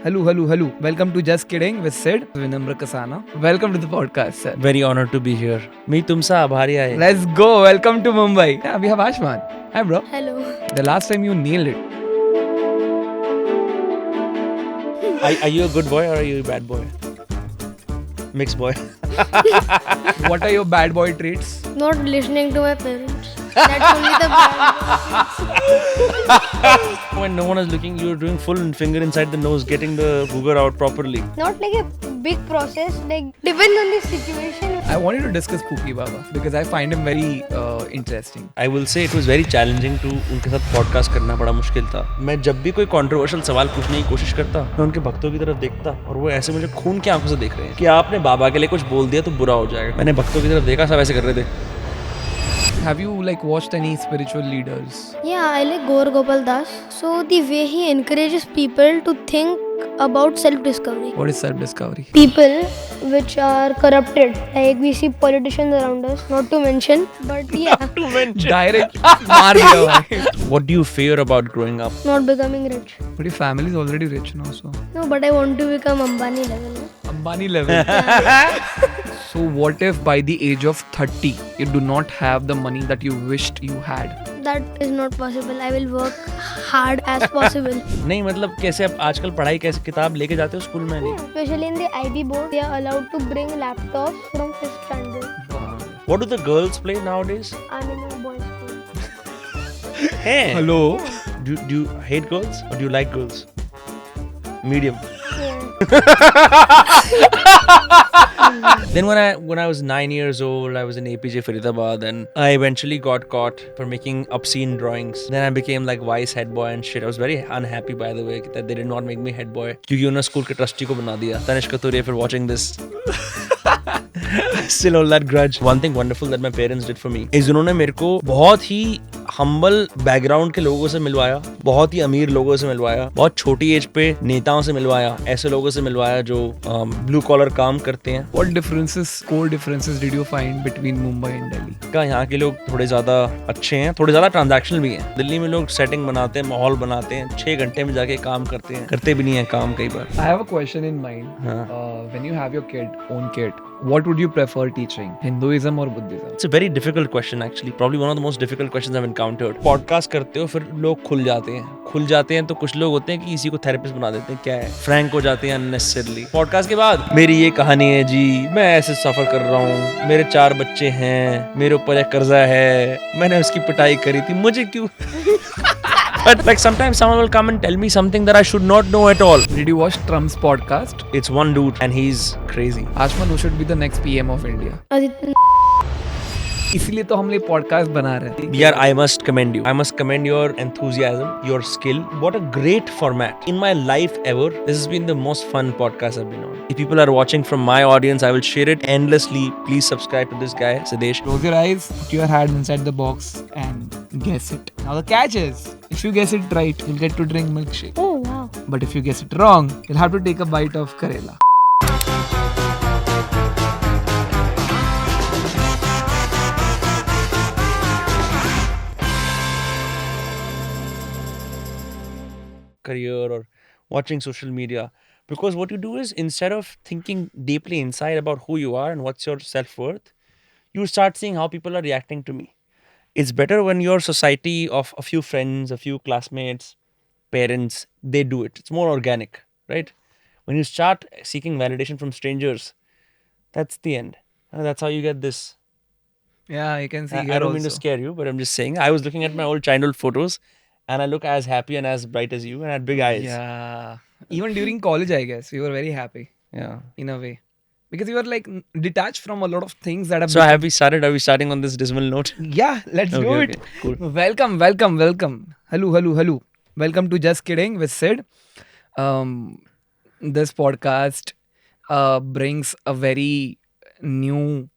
Hello. Welcome to Just Kidding with Sid, Vinamra Kasana. Welcome to the podcast, sir. Very honored to be here. मी तुमचा आभारी आहे. Let's go. Welcome to Mumbai. Yeah, we have Ashman. Hi, bro. Hello. The last time you nailed it. Are you a good boy or are you a bad boy? Mixed boy. What are your bad boy traits? Not listening to my parents. That's only the bad. When no one is looking, you're doing full finger inside the nose, getting the booger out properly. Not like a big process. Like depends on the situation. I wanted to discuss Pookie Baba because I find him very interesting. I will say it was very challenging to उनके साथ podcast करना बड़ा मुश्किल था. मैं जब भी कोई controversial सवाल पूछने की कोशिश करता, मैं उनके भक्तों की तरफ देखता और वो ऐसे मुझे खून की आंखों से देख रहे हैं कि आपने बाबा के लिए कुछ बोल दिया तो बुरा हो जाएगा. मैंने भक्तों की तरफ देखा, सब ऐसे कर रहे थे. Have you watched any spiritual leaders? Yeah, I like Gaur Gopal Das. So the way he encourages people to think about self-discovery. What is self-discovery? People which are corrupted, like we see politicians around us, not to mention, but yeah, Direct maar diya bhai. What do you fear about growing up? not becoming rich. But your family is already rich now, so No, but I want to become Ambani level. No? Ambani level. So what if by the age of 30 you do not have the money that you wished you had? That is not possible. I will work hard as possible. नहीं मतलब कैसे अब आजकल पढ़ाई कैसे किताब लेके जाते हो स्कूल में नहीं? Especially in the IB board, they are allowed to bring laptops from 5th standard. What do the girls play nowadays? I'm in a boys' school. Hey. Hello? Do you hate girls or do you like girls? Medium. Yeah. Then when I was 9 years old, I was in APJ Faridabad and I eventually got caught for making obscene drawings. Then I became like vice head boy and shit. I was very unhappy by the way that they did not make me head boy. क्योंकि उन्होंने school के trustee को बना दिया. Tanish Katuri, if you're watching this. I still hold that grudge. One thing wonderful that my parents did for me is उन्होंने मेरे को बहुत ही humble background के लोगों से मिलवाया, बहुत ही अमीर लोगों से मिलवाया, बहुत छोटी एज पे नेताओं से मिलवाया, ऐसे लोगों से मिलवाया जो ब्लू कॉलर काम करते हैं. What core differences did you find between Mumbai and Delhi? का यहाँ के लोग थोड़े ज्यादा अच्छे हैं, थोड़े ज्यादा ट्रांजैक्शनल भी हैं. दिल्ली में लोग सेटिंग बनाते हैं, माहौल बनाते हैं, 6 घंटे में जाके काम करते हैं, करते भी नहीं है काम कई बार. I have a question in mind. When you have your own kid, what would you prefer teaching? Hinduism or Buddhism? It's a very difficult question actually. Probably one of the most difficult questions I've encountered. Podcast करते हो फिर लोग खुल जाते हैं तो कुछ लोग होते हैं कि इसी को थेरेपिस्ट बना देते हैं. क्या है, फ्रैंक हो जाते हैं unnecessarily. पॉडकास्ट के बाद मेरी ये कहानी है जी, मैं ऐसे सफर कर रहा हूँ, मेरे 4 बच्चे हैं, मेरे ऊपर एक कर्जा है, मैंने उसकी पिटाई करी थी, मुझे क्यों? But like sometimes someone will come and tell me something that I should not know at all. Did you watch Trump's podcast? It's one dude and he's crazy. Ashman, who should be the next PM of India? Aditya. इसीलिए तो हम ये podcast बना रहे थे. Yeah, I must commend you. I must commend your enthusiasm, your skill. What a great format. In my life ever, this has been the most fun podcast I've been on. If people are watching from my audience, I will share it endlessly. Please subscribe to this guy, Sidesh. Close your eyes, put your hand inside the box and guess it. Now the catch is, if you guess it right, you'll get to drink milkshake. Oh wow. But if you guess it wrong, you'll have to take a bite of Karela. Career or watching social media, because what you do is instead of thinking deeply inside about who you are and what's your self-worth, you start seeing how people are reacting to me. It's better when your society of a few friends, a few classmates, parents, they do it. It's more organic, right? When you start seeking validation from strangers, that's the end. And that's how you get this. Yeah, you can see I don't mean to scare you, but I'm just saying, I was looking at my old childhood photos and I look as happy and as bright as you and I had big eyes. Yeah. Even during college, I guess, we were very happy Yeah. in a way. Because you were like detached from a lot of things that have So have we started? Are we starting on this dismal note? Yeah, let's do Okay, it. okay, cool. Welcome. Hello. Welcome to Just Kidding with Sid. This podcast brings a very new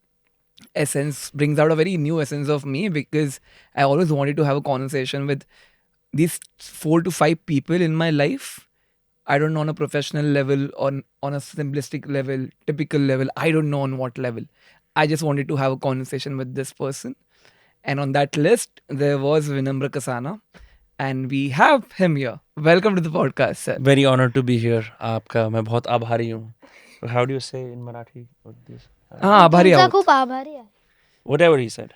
essence, brings out a very new essence of me, because I always wanted to have a conversation with these 4 to 5 people in my life. I don't know on a professional level, on a simplistic level, typical level. I don't know on what level. I just wanted to have a conversation with this person. And on that list, there was Vinamra Kasana. and we have him here. Welcome to the podcast, sir. Very honored to be here. आपका मैं बहुत आभारी हूँ. So how do you say in Marathi? What this? हाँ, आभारी तुमचा आहोत. खूप आभारी आहे. Whatever he said.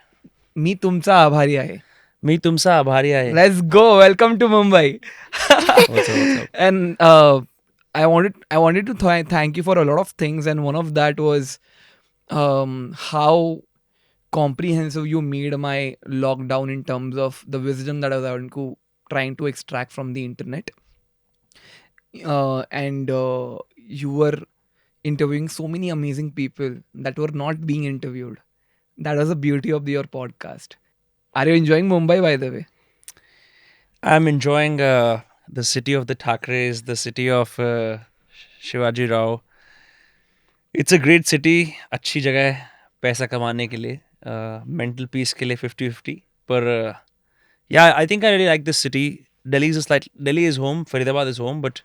मी तुमचा आभारी आहे. मी तुमचा आभारी आहे. Let's go. Welcome to Mumbai. What's up? And I wanted to thank you for a lot of things, and one of that was how comprehensive you made my lockdown in terms of the wisdom that I was trying to extract from the internet. And you were interviewing so many amazing people that were not being interviewed. That was the beauty of your podcast. Are you enjoying Mumbai, by the way? I'm enjoying the city of the Thakres, the city of Shivaji Rao. It's a great city. अच्छी जगह है पैसा कमाने के लिए, mental peace के लिए 50-50. पर yeah, I think I really like this city. Delhi is home, Faridabad is home, but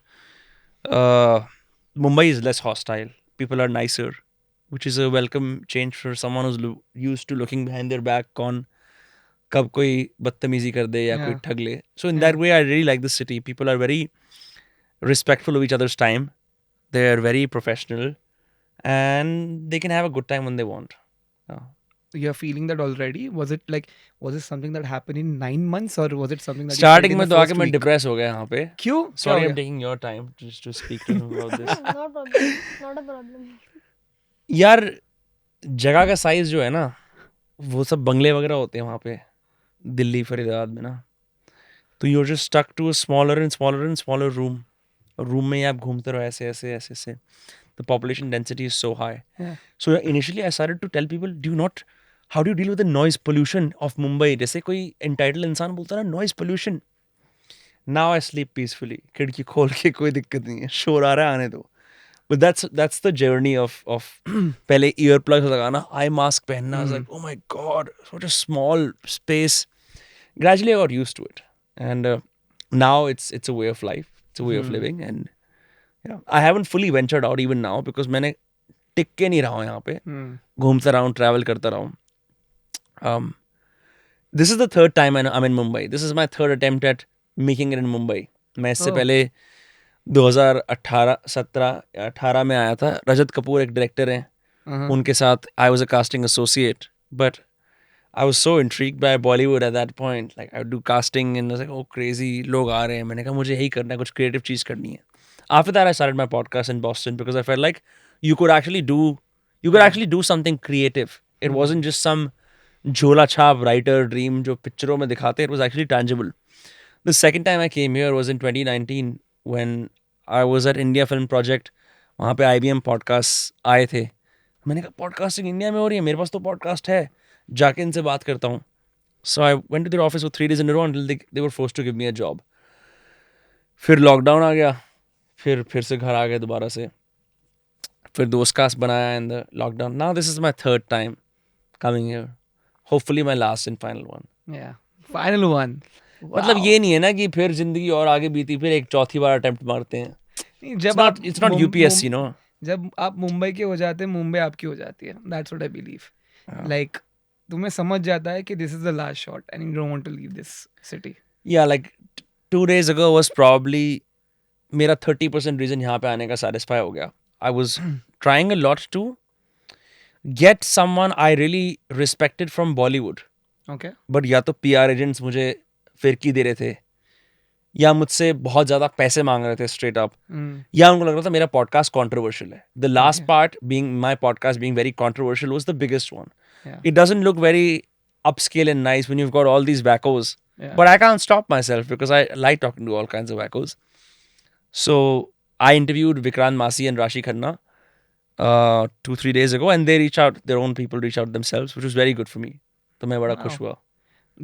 Mumbai is less hostile. People are nicer, which is a welcome change for someone who's used to looking behind their back on कब कोई बदतमीजी कर दे या कोई ठग ले. So in that way, I really like the city. People are very respectful of each other's time. They are very professional, and they can have a good time when they want. You're feeling that already? Was it something that happened in 9 months, or was it something that Starting you में felt तो in the आके first मैं week? depressed हो गया यहाँ पे. क्यों? Sorry, क्या हो I'm गया? taking your time just to speak to him about this. No problem. Not a problem. यार जगह का साइज जो है ना, वो सब बंगले वगैरह होते हैं वहाँ पे दिल्ली फरीदाबाद में ना, तो you're just stuck to a smaller and smaller and smaller room. Room में ही आप घूमते रहो ऐसे ऐसे ऐसे ऐसे. The population density is so high. Yeah. So initially I started to tell people, how do you deal with the noise pollution of Mumbai? जैसे कोई entitled इंसान बोलता है ना, noise pollution. Now I sleep peacefully. खिड़की खोल के कोई दिक्कत नहीं है, शोर आ रहा है आने दो. But that's the journey of पहले earplugs लगाना, eye mask पहनना. I was like, oh my god, such a small space. Gradually I got used to it, and now it's a way of life. It's a way of living, and yeah, I haven't fully ventured out even now because मैंने टिक के नहीं रहा हूँ यहाँ पे. घूमता रहा हूँ, travel करता रहा हूँ. This is the third time I'm in Mumbai. This is my third attempt at making it in Mumbai. मैं इससे पहले 2018 में आया था. रजत कपूर एक डायरेक्टर हैं, उनके साथ I was a casting associate, but I was so intrigued by Bollywood at that point. Like I would do casting and I was like, oh crazy, लोग आ रहे हैं. मैंने कहा मुझे यही करना है, कुछ creative चीज़ करनी है. After that, I started my podcast in Boston because I felt like you could actually do something creative. It wasn't just some jhola chhap writer dream जो पिक्चरों में दिखाते. It was actually tangible. The second time I came here was in 2019 when I was at India Film Project. वहाँ पे IBM podcasts आए थे. मैंने कहा podcasting इंडिया में हो रही है, मेरे पास तो podcast है, जाके इनसे बात करता हूँ. So I went to their office for 3 days in a row until they were forced to give me a job. फिर लॉकडाउन आ गया, फिर से घर आ गए दोबारा से. फिर दोस्त कास्ट बनाया in the lockdown. Now this is my third time coming here. Hopefully my last and final one. Yeah. Final one. मतलब ये नहीं है ना कि फिर जिंदगी और आगे बीती फिर एक चौथी बार अटेम्प्ट मारते हैं. It's not UPSC, no? जब आप मुंबई के हो जाते हैं, मुंबई आपकी हो जाती है. That's what I believe. Like तुम्हें समझ जाता है कि this is the last shot and you don't want to leave this city. Yeah, like 2 days ago was probably मेरा 30% reason यहाँ पे आने का satisfy हो गया. I was trying a lot to get someone I really respected from Bollywood. Okay. But या तो PR agents मुझे फिरकी दे रहे थे, या मुझसे बहुत ज़्यादा पैसे मांग रहे थे straight up, या उनको लग रहा था मेरा podcast controversial है. The last part being my podcast being very controversial was the biggest one. Yeah. It doesn't look very upscale and nice when you've got all these wackos. Yeah. But I can't stop myself because I like talking to all kinds of wackos. So I interviewed Vikrant Masi and Rashi Khanna 2-3 days ago, and their own people reach out themselves, which was very good for me. तो मैं बड़ा खुश हुआ.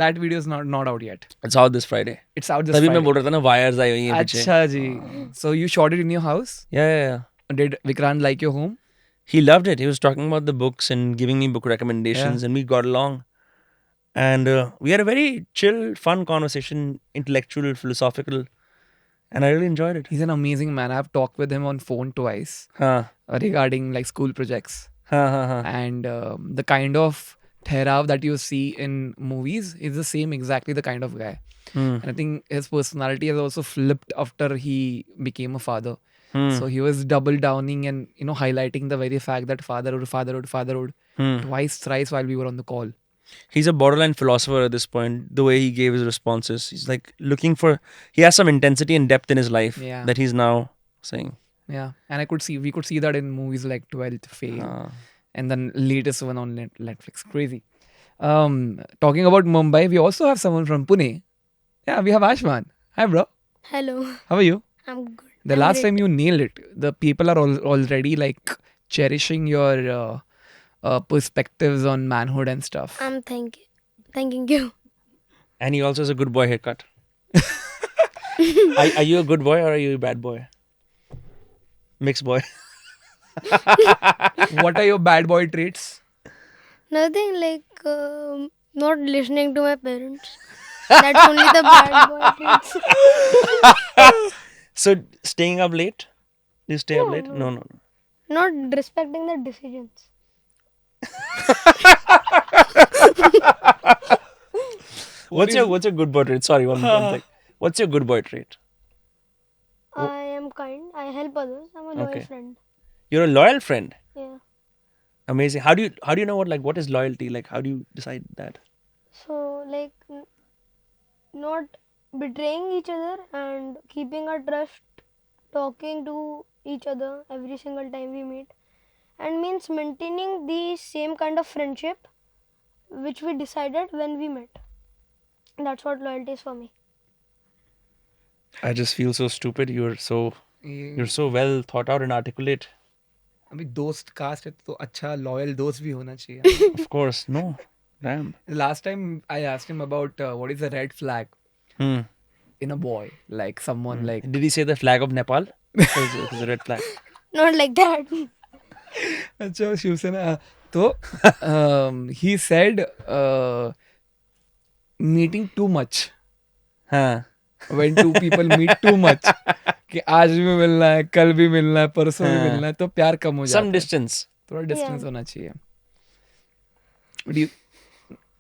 That video is not out yet. It's out this Friday. It's out this तभी Friday. मैं बोल रहा था ना wires आई हुई हैं पीछे. अच्छा जी. So you shot it in your house? Yeah. Did Vikrant like your home? He loved it. He was talking about the books and giving me book recommendations, and we got along. And we had a very chill, fun conversation, intellectual, philosophical, and I really enjoyed it. He's an amazing man. I've talked with him on phone twice हाँ. regarding like school projects हाँ. and the kind of Therav that you see in movies is the same exactly the kind of guy. And I think his personality has also flipped after he became a father. So he was double downing and highlighting the very fact that fatherhood twice, thrice while we were on the call. He's a borderline philosopher at this point. The way he gave his responses, he's like looking for. He has some intensity and depth in his life Yeah. that he's now saying. Yeah, and we could see that in movies like 12th Fail and then latest one on Netflix. Crazy. Talking about Mumbai, we also have someone from Pune. Yeah, we have Ashman. Hi, bro. Hello. How are you? I'm good. The I'm last great. time you nailed it. The people are already like cherishing your perspectives on manhood and stuff. I'm thanking you. And he also has a good boy haircut. Are you a good boy or are you a bad boy? Mixed boy. What are your bad boy traits? Nothing like not listening to my parents. That's only the bad boy traits. So staying up late? Do you stay up late? No. Not respecting the decisions. What's your good boy trait? Sorry, one thing. What's your good boy trait? I am kind. I help others. I'm a loyal Okay. friend. You're a loyal friend. Yeah. Amazing. How do you know what is loyalty? Like how do you decide that? So like not betraying each other and keeping our trust, talking to each other every single time we meet, and means maintaining the same kind of friendship which we decided when we met. That's what loyalty is for me. I just feel so stupid. You're so well thought out and articulate. अभी दोस्त cast है तो अच्छा loyal दोस्त भी होना चाहिए. Of course, no. Damn. Last time I asked him about what is a red flag Hmm. in a boy, like someone like Did he say the flag of Nepal? It's a red flag. Not like that. अच्छा शिवसेना तो he said meeting too much. Huh. When two people meet too much कि आज भी मिलना है कल भी मिलना है परसों भी मिलना है तो प्यार कम हो जाता Some है. distance. थोड़ा डिस्टेंस Yeah. होना चाहिए.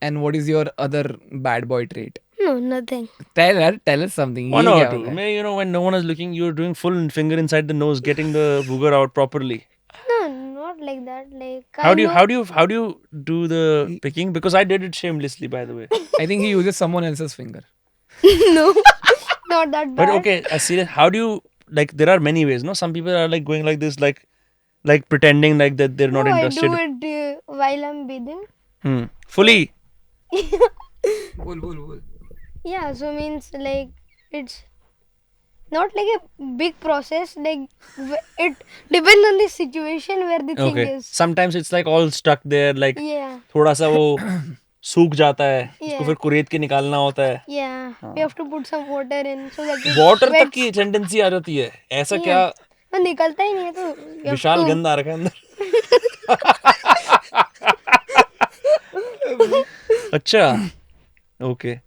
And what is your other bad boy trait? No, nothing. Tell us something. One ये or क्या two. हो गया? Maybe, when no one is looking, you're doing full finger inside the nose, getting the booger out properly. No, not like that. Like How I do you know- how do you do the picking? Because I did it shamelessly, by the way. I think he uses someone else's finger. no, not that bad. But okay, serious. How do you like? There are many ways. No, some people are like going like this, like pretending like that they're not No, interested. I do it while I'm bathing. Fully. बोल. Yeah, so means like it's not like a big process. Like it depends on the situation where the thing Okay. is. Sometimes it's like all stuck there, like Yeah, थोड़ा सा वो सूख जाता है. उसको Yeah. फिर कुरेद के निकालना होता है. yeah. We have to put some water in so that it water तक wets. की टेंडेंसी आ जाती है. ऐसा Yeah. क्या वो निकलता ही नहीं है तो you have विशाल to- गंध आ रखा है अंदर. अच्छा. Okay.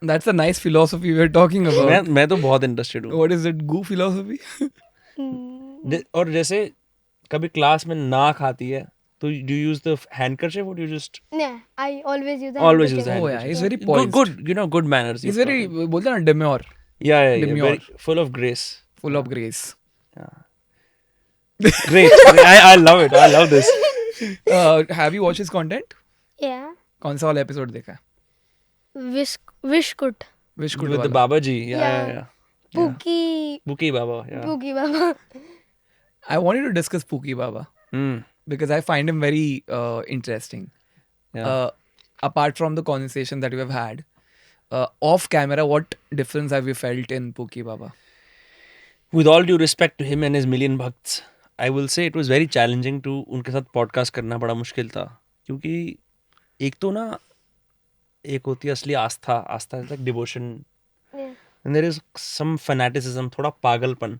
That's a nice philosophy we're talking about. मैं तो बहुत इंटरेस्टेड हूँ. What is it? Goo philosophy? Hmm. और जैसे कभी क्लास में नाक आती है तो do you use the handkerchief or do you just Yeah, I always use the always use handkerchief. the Oh, yeah, handkerchief? he's very Good, poised. good manners. He's you've very taught him. बोलते हैं ना demure, yeah, demure. very full of grace. full of grace. Great. I love it. I love this. Have you watched his content? Yeah, कौन सा वाला episode देखा है? wish could. Wish Good With the वाला. Baba ji. Yeah. Yeah. Pookie, Buki Baba. Yeah. Pookie Baba. I wanted to discuss Pookie Baba because I find him very interesting. Yeah. Apart from the conversation that we have had, off camera, what difference have you felt in Pookie Baba? With all due respect to him and his million bhakts, I will say it was very challenging to उनके साथ podcast करना बड़ा मुश्किल था क्योंकि एक तो ना एक होती है असली आस्था is like devotion Yeah. and there is some fanaticism, थोड़ा पागलपन.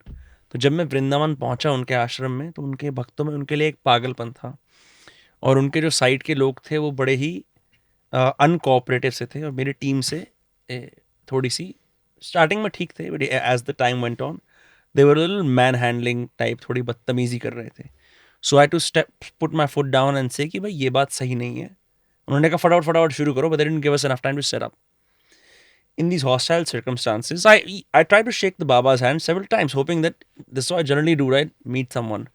तो जब मैं वृंदावन पहुंचा उनके आश्रम में तो उनके भक्तों में उनके लिए एक पागलपन था और उनके जो साइड के लोग थे वो बड़े ही अनकोऑपरेटिव से थे और मेरी टीम से थोड़ी सी स्टार्टिंग में ठीक थे but as the time went on they were little manhandling type, थोड़ी बदतमीजी कर रहे थे. So I to step put my foot down and say कि भाई ये बात सही नहीं है. उन्होंने कहा फटाफट शुरू करो, but they didn't give us enough time to set up. In these hostile circumstances, I tried to shake the Baba's hand several times, hoping that this is what I generally do, right? Meet someone.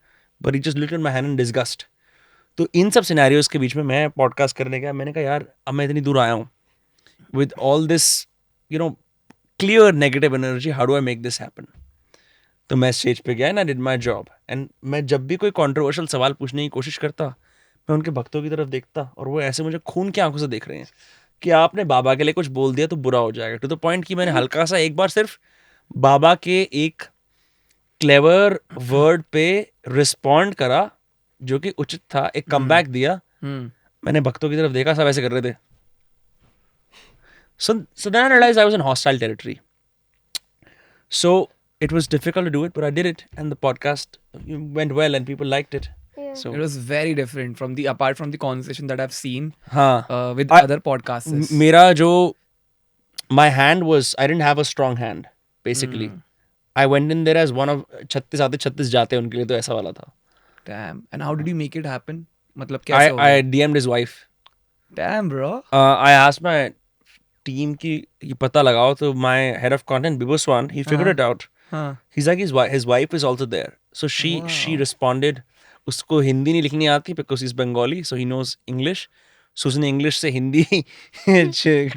But he just looked at my hand in disgust. तो इन सब scenarios के बीच में मैं podcast करने गया. मैंने कहा यार अब मैं इतनी दूर आया हूँ with all this, clear negative energy, how do I make this happen? तो मैं स्टेज पे गया and I did my job. And मैं जब भी कोई कॉन्ट्रोवर्शियल सवाल पूछने की कोशिश करता, मैं उनके भक्तों की तरफ देखता और वो ऐसे मुझे खून की आंखों से देख रहे हैं कि आपने बाबा के लिए कुछ बोल दिया तो बुरा हो जाएगा. टू द पॉइंट कि मैंने हल्का सा एक बार सिर्फ बाबा के एक क्लेवर वर्ड पे रिस्पॉन्ड करा जो कि उचित था, एक कमबैक दिया. मैंने भक्तों की तरफ देखा, सब ऐसे कर रहे थे. So then I realized I was in hostile territory. So it was difficult to do it, but I did it, and the podcast went well, and people liked it. Yeah. So It was very different from apart from the conversation that I've seen हाँ, with I- other podcasters. मेरा जो my hand was, I didn't have a strong hand basically. I went in there as one of 36 आते 36 जाते उनके लिए, तो ऐसा वाला था. Damn. And how did you make it happen? मतलब कैसे हो I गया? DM'd his wife. Damn, bro. I asked my team कि ये पता लगाओ, तो my head of content Bibuswan, he figured it out. हाँ. He's like his wife is also there. So she responded. उसको हिंदी नहीं लिखनी आती because he's Bengali, so he knows English. So उसने English से हिंदी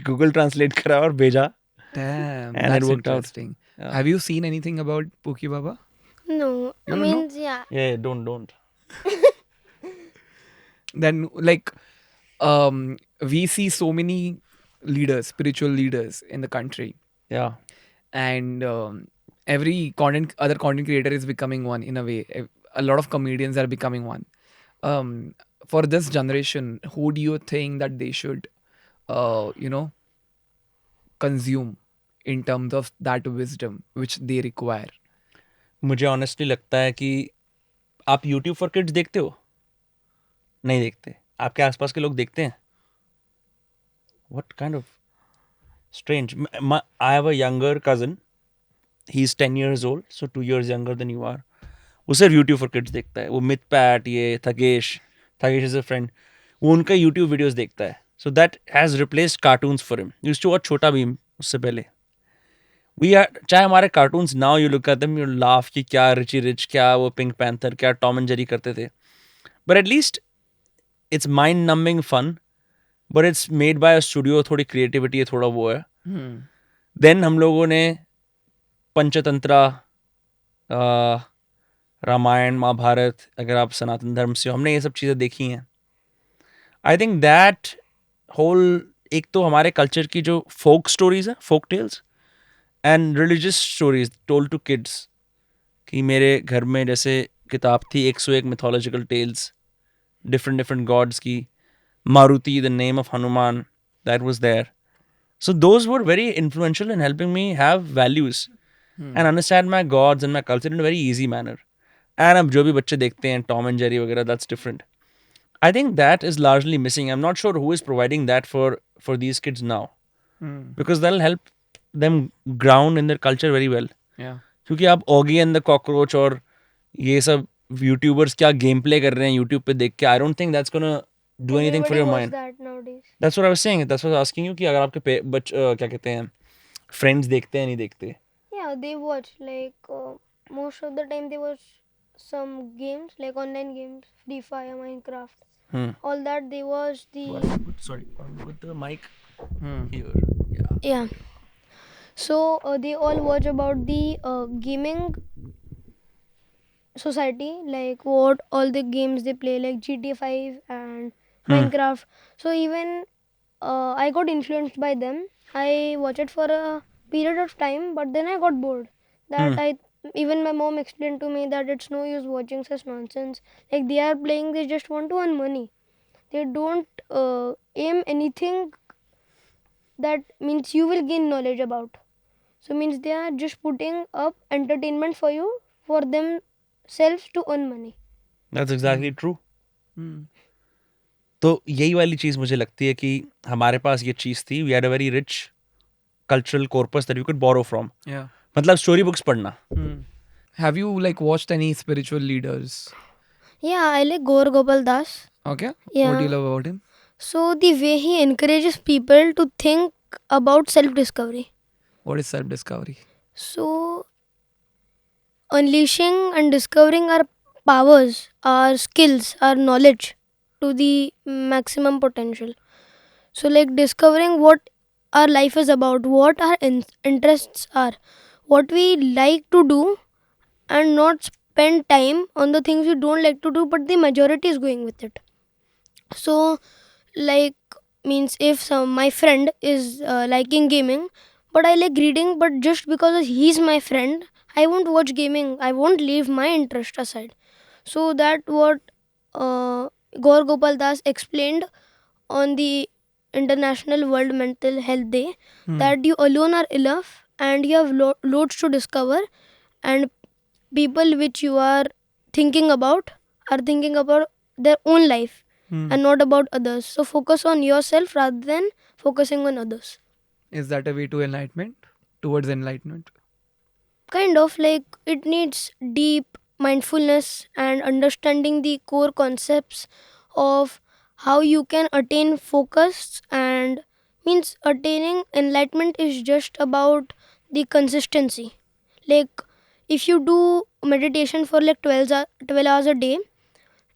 Google Translate करा और भेजा. Damn. And it That's worked out. interesting. Yeah. Have you seen anything about Pookie Baba? No, You I don't mean, yeah. Yeah, don't. Then we see so many leaders, spiritual leaders in the country, Yeah. and every other content creator is becoming one in a way. A lot of comedians are becoming one. For this generation, who do you think that they should consume in terms of that wisdom which they require? मुझे honestly लगता है कि आप YouTube for Kids देखते हो? नहीं देखते. आपके आसपास के लोग देखते हैं? What kind of strange. I have a younger cousin. He's 10 years old, so 2 years younger than you are. वो सिर्फ YouTube for Kids देखता है. वो मिथपैट, ये थगेश is a friend. वो उनका YouTube videos देखता है. So that has replaced cartoons for him. He used to watch छोटा भीम उससे पहले. चाहे हमारे cartoons now you look at them you laugh कि क्या रिची रिच, क्या वो पिंक पैंथर, क्या टॉम एंड जेरी करते थे, but at least it's mind numbing fun, but it's made by a studio. थोड़ी क्रिएटिविटी है, थोड़ा वो है. देन हम लोगों ने पंचतंत्रा, रामायण, महाभारत, अगर आप सनातन धर्म से हो, हमने ये सब चीज़ें देखी हैं. आई थिंक दैट होल, एक तो हमारे कल्चर की जो फोक स्टोरीज हैं, folk tales, and religious stories told to kids, कि मेरे घर में जैसे किताब थी 101 mythological टेल्स, different gods की, Maruti, the name of Hanuman, that was there. So those were very influential in helping me have values and understand my gods and my culture in a very easy manner. And अब जो भी बच्चे देखते हैं Tom and Jerry वगैरह, that's different. I think that is largely missing. I'm not sure who is providing that for these kids now, because that'll help them ground in their culture very well. Yeah. क्योंकि आप Oggy and the cockroach और ये सब YouTubers क्या game play कर रहे हैं YouTube पे देख के, I don't think that's gonna do anything for your Everybody watch mind. that nowadays. That's what I was saying, that's what I was asking you कि अगर आपके क्या कहते हैं फ्रेंड्स देखते हैं नहीं देखते. Yeah, they watch like most of the time they watch some games like online games, Free Fire, Minecraft, all that they watch the Sorry, put the mic Hmm. here. Yeah. yeah. So they all watch about the gaming society, like what all the games they play, like GTA 5 and Minecraft. So even I got influenced by them. I watched it for a period of time, but then I got bored. Even my mom explained to me that it's no use watching such nonsense. Like they are playing, they just want to earn money. They don't aim anything that means you will gain knowledge about. So means they are just putting up entertainment for you, for themselves to earn money. That's exactly true. तो यही वाली चीज़ मुझे लगती है कि हमारे पास ये चीज़ थी, we had a very rich cultural corpus that we could borrow from. Yeah. मतलब स्टोरी बुक्स पढ़ना. Have you like watched any spiritual leaders? Yeah, I like Gaur Gopal Das. Okay. Yeah. What do you love about him? So the way he encourages people to think about self-discovery. What is self-discovery? So unleashing and discovering our powers, our skills, our knowledge to the maximum potential. So like discovering what our life is about, what our interests are, what we like to do, and not spend time on the things we don't like to do, but the majority is going with it. So like means if my friend is liking gaming, but I like reading, but just because he's my friend, I won't watch gaming, I won't leave my interest aside. So that what uh, Gaur Gopal Das explained on the International World Mental Health Day, that you alone are enough and you have loads to discover, and people which you are thinking about are thinking about their own life and not about others. So focus on yourself rather than focusing on others. Is that a way to enlightenment? Towards enlightenment? Kind of like it needs deep mindfulness and understanding the core concepts of how you can attain focus, and means attaining enlightenment is just about the consistency. Like if you do meditation for like 12 hours a day,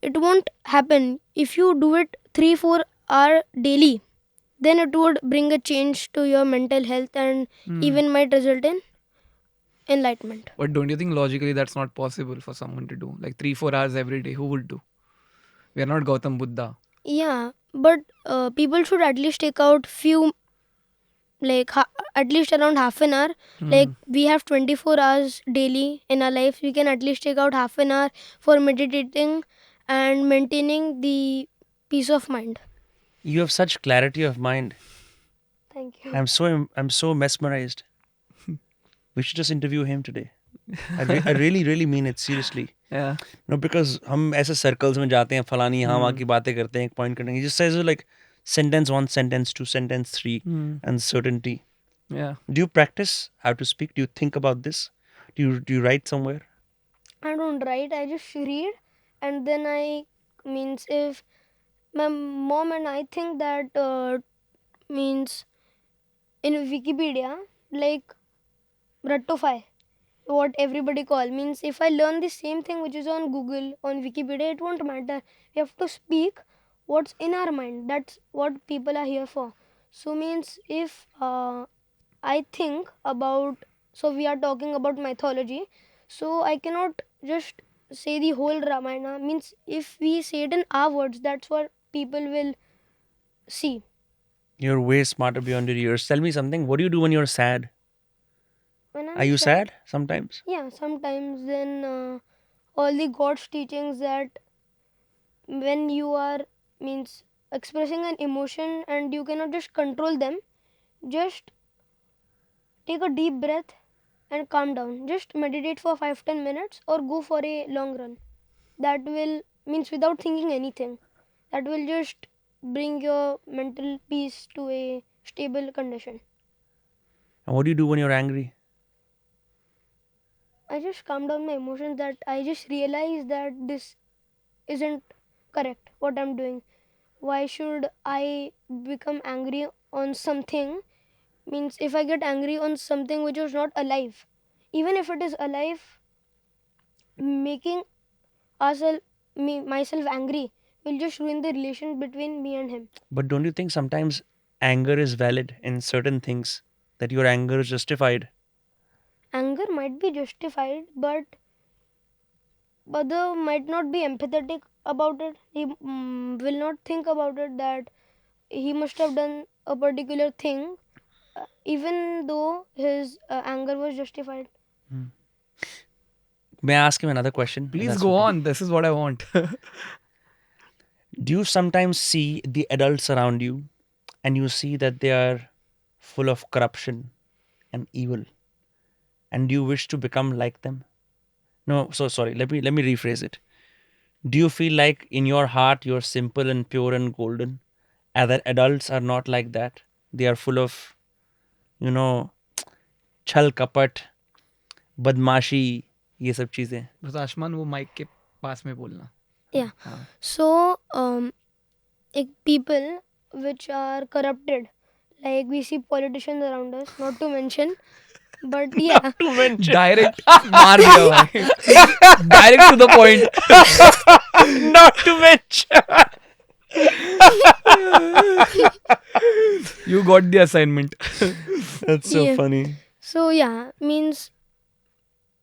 it won't happen. If you do it 3-4 hour daily, then it would bring a change to your mental health and even might result in enlightenment. But don't you think logically that's not possible for someone to do? Like 3-4 hours every day, who would do? We are not Gautam Buddha. Yeah, but people should at least take out few, like at least around half an hour. Like we have 24 hours daily in our life, we can at least take out half an hour for meditating and maintaining the peace of mind. You have such clarity of mind. Thank you. I'm so mesmerized. We should just interview him today. I really mean it seriously. Yeah. No, because हम ऐसे circles में जाते हैं, फलानी यहाँ वहाँ की बातें करते हैं, एक point करने. He just says like sentence 1, sentence 2, sentence 3, and certainty. Yeah. Do you practice how to speak? Do you think about this? Do you write somewhere? I don't write, I just read, and then I means if my mom and I think that means in Wikipedia, like ratify what everybody call, means if I learn the same thing which is on Google, on Wikipedia, it won't matter. We have to speak what's in our mind. That's what people are here for. So means if I think about, so we are talking about mythology, so I cannot just say the whole Ramayana. Means if we say it in our words, that's what people will see. You're way smarter beyond your years. Tell me something. What do you do when you're sad? When I'm Are you sad sometimes? Yeah, sometimes. Then all the God's teachings that when you are means expressing an emotion and you cannot just control them, just take a deep breath and calm down. Just meditate for 5-10 minutes or go for a long run. That will means without thinking anything. That will just bring your mental peace to a stable condition. And what do you do when you're angry? I just calm down my emotions, that I just realize that this isn't correct what I'm doing. Why should I become angry on something? Means if I get angry on something which is not alive, even if it is alive, making ourselves myself angry will just ruin the relation between me and him. But don't you think sometimes anger is valid in certain things? That your anger is justified? Anger might be justified, but other might not be empathetic about it. He will not think about it, that he must have done a particular thing, even though his anger was justified. May I ask him another question? If Please that's go okay. on. This is what I want. Do you sometimes see the adults around you and you see that they are full of corruption and evil, and do you wish to become like them? No, so sorry. Let me rephrase it. Do you feel like in your heart you're simple and pure and golden, and that adults are not like that? They are full of, you know, छल कपट, बदमाशी, ये सब चीजें. बस आशमान वो mic के पास में बोलना. Yeah. So, people which are corrupted. Like we see politicians around us, not to mention, but yeah, To mention. Direct मार दिया भाई. Direct to the point. Not to mention. You got the assignment. That's so Yeah. funny. so yeah, means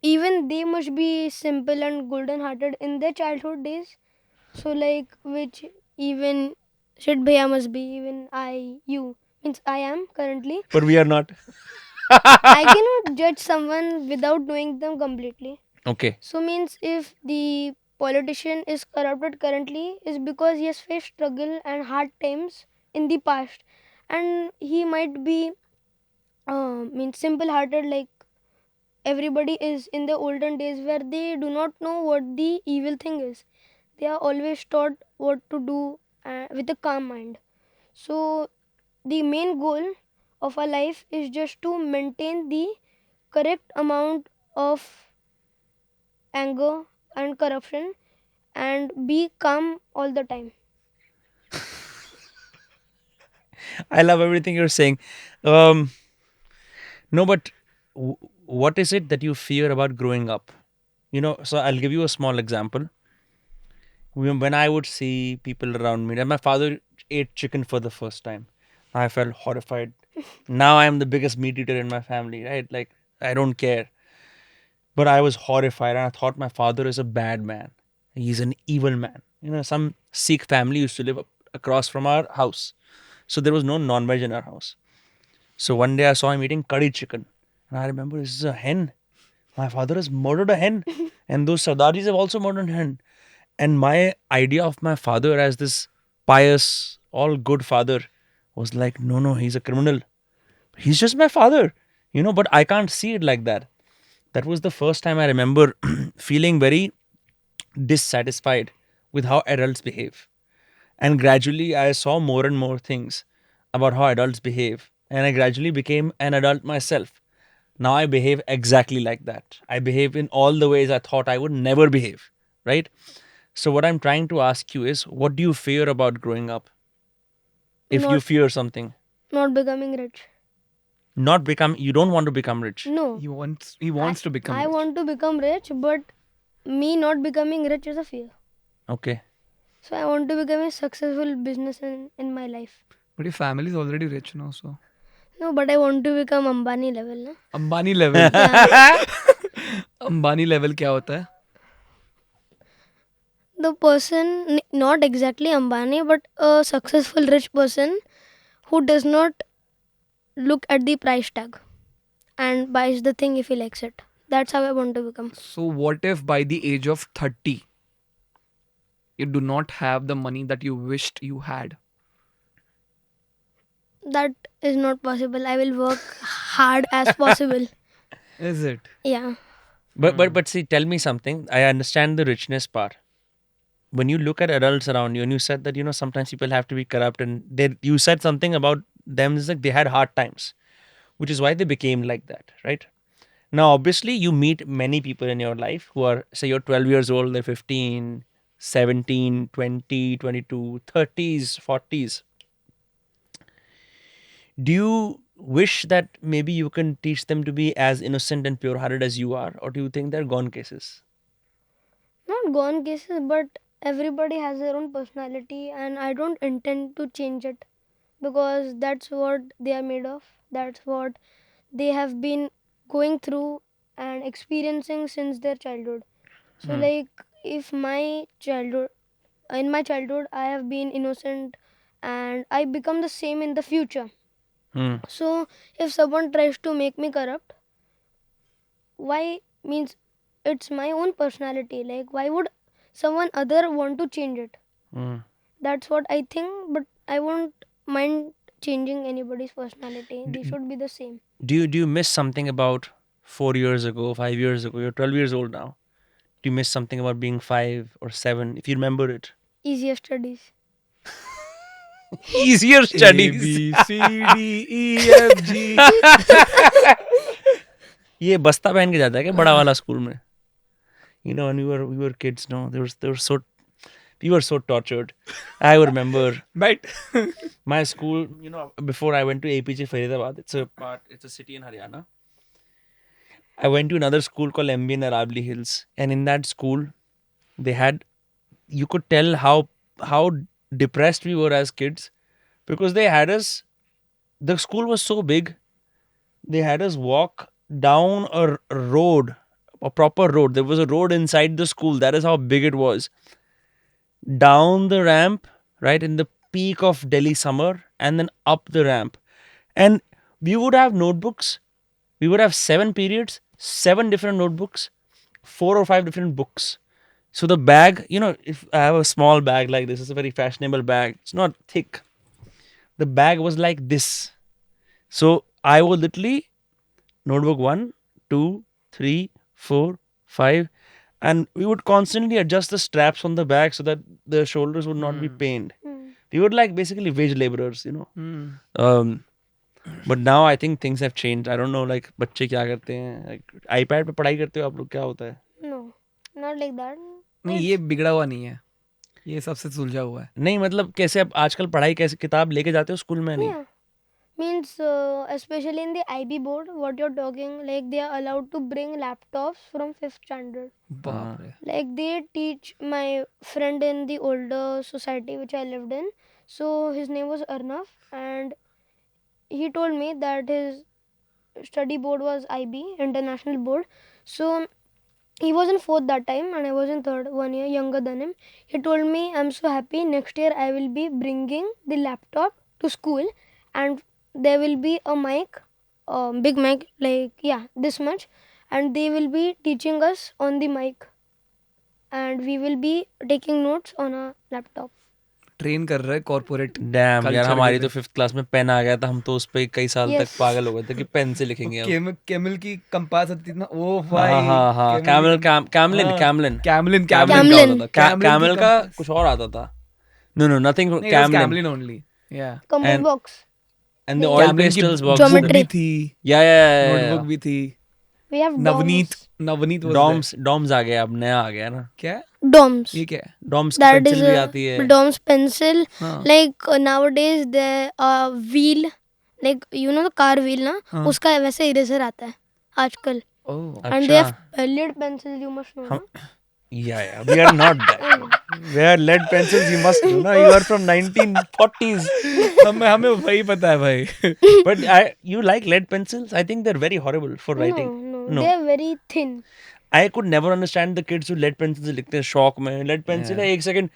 even they must be simple and golden hearted in their childhood days. So like which even Shit Bhaiya must be, even you means I am currently. But we are not. I cannot judge someone without knowing them completely. Okay. So means if the politician is corrupted currently is because he has faced struggle and hard times in the past, and he might be means simple hearted like everybody is in the olden days where they do not know what the evil thing is. They are always taught what to do with a calm mind. So the main goal of our life is just to maintain the correct amount of anger and corruption and be calm all the time. I love everything you're saying. No, but what is it that you fear about growing up? You know, so I'll give you a small example. When I would see people around me, and my father ate chicken for the first time, I felt horrified. Now I am the biggest meat eater in my family, right? Like, I don't care. But I was horrified and I thought my father is a bad man. He's an evil man. You know, some Sikh family used to live across from our house. So there was no non-veg in our house. So one day I saw him eating curry chicken. And I remember, this is a hen. My father has murdered a hen. And those Sardaris have also murdered a hen. And my idea of my father as this pious, all good father was like, no, he's a criminal. He's just my father. You know, but I can't see it like that. That was the first time I remember feeling very dissatisfied with how adults behave. And gradually I saw more and more things about how adults behave. And I gradually became an adult myself. Now I behave exactly like that. I behave in all the ways I thought I would never behave. Right? So, what I'm trying to ask you is, what do you fear about growing up? If you Not- fear something, Not becoming rich. you don't want to become rich. No. He wants to become. I rich. want to become rich, but me not becoming rich is a fear. Okay. So I want to become a successful business in my life. But your family is already rich now, so No, but I want to become Ambani level. Na? Ambani level. Yeah. Ambani level क्या होता है? The person, not exactly Ambani, but a successful rich person who does not look at the price tag and buys the thing if he likes it. That's how I want to become. So what if by the age of 30 you do not have the money that you wished you had? That is not possible. I will work hard as possible. Is it? Yeah. But see, tell me something. I understand the richness part. When you look at adults around you, and you said that sometimes people have to be corrupt, and you said something about them is like they had hard times, which is why they became like that, right? Now, obviously, you meet many people in your life who are, say, you're 12 years old, they're 15, 17, 20, 22, 30s, 40s. Do you wish that maybe you can teach them to be as innocent and pure-hearted as you are, or do you think they're gone cases? Not gone cases, but everybody has their own personality, and I don't intend to change it because that's what they are made of. That's what they have been going through and experiencing since their childhood. So, like, if my childhood, in my childhood, I have been innocent and I become the same in the future. Hmm. So, if someone tries to make me corrupt, why means it's my own personality. Like, why would someone other want to change it? Hmm. That's what I think, but I won't mind changing anybody's personality. They should be the same. Do you miss something about 4 years ago, 5 years ago? You're 12 years old now. Do you miss something about being 5 or 7, if you remember it? Easier studies. Easier A, studies. B, C, D, E, F, G. ये बस्ता पहन के जाता है क्या बड़ा वाला school में? When we were kids, no, there was so We were so tortured. I would remember But my school, before I went to APJ Faridabad, it's a city in Haryana. I went to another school called MB in Aravali Hills. And in that school, you could tell how depressed we were as kids because the school was so big, they had us walk down a road, a proper road. There was a road inside the school. That is how big it was. Down the ramp, right, in the peak of Delhi summer, and then up the ramp. And we would have notebooks. We would have 7 periods, 7 different notebooks, 4 or 5 different books. So the bag, if I have a small bag like this, it's a very fashionable bag. It's not thick. The bag was like this. So I would literally notebook 1, 2, 3, 4, 5, and we would constantly adjust the straps on the bag so that the shoulders would not be pained. We were like basically wage laborers. But now I think things have changed. I don't know, like बच्चे क्या करते हैं? Like iPad पे पढ़ाई करते हो आप लोग, क्या होता है? No, not like that. नहीं, ये बिगड़ा हुआ नहीं है, ये सबसे सुलझा हुआ है. नहीं मतलब कैसे आप आजकल पढ़ाई कैसे किताब लेके जाते हो स्कूल में? नहीं. Yeah. Means especially in the IB board, what you're talking, like they are allowed to bring laptops from 5th standard. बाप रे. Like they teach my friend in the older society which I lived in. So his name was Arnav, and he told me that his study board was IB, International Board. So he was in 4th that time and I was in 3rd, 1 year younger than him. He told me, I'm so happy, next year I will be bringing the laptop to school, and there will be a mic, big mic, like this much, and they will be teaching us on the mic, and we will be taking notes on a laptop. Train कर रहा है corporate. Dam यार, culture हमारी के तो 5th class में pen आ गया था. हम तो उस पे कई साल तक Yes. पागल हो गए थे कि पेन से लिखेंगे अब. कैमल की कंपास आती थी ना. ओ भाई. हाँ, कैमलिन कैमलिन Camlin. कैमल का कुछ और आता था. No, nothing. कैमलिन ओनली. या Compass And- box. And the Yeah. oil Camlin की pastels box. Geometry. भी थी, Yeah. नोटबुक भी थी. We have Navneet DOMS. was DOMS आ गया, अब नया आ गया ना. there. क्या DOMS. ये क्या है? डॉम्स की That is पेंसिल भी आती है. a DOMS pencil. हाँ. Like nowadays there wheel, like the car wheel ना, हाँ. उसका वैसे इरेजर आता है आजकल. ओह. And they अच्छा. have lead pencils, you must know. हम- Yeah. We are not that. We are lead pencils. You must know. You are from 1940s. हमें वही पता है भाई. But you like lead pencils? I think they're very horrible for writing. No, they are very thin. I could never understand the kids who lead pencils लिखते हैं शौक में. Lead pencil है, 1 second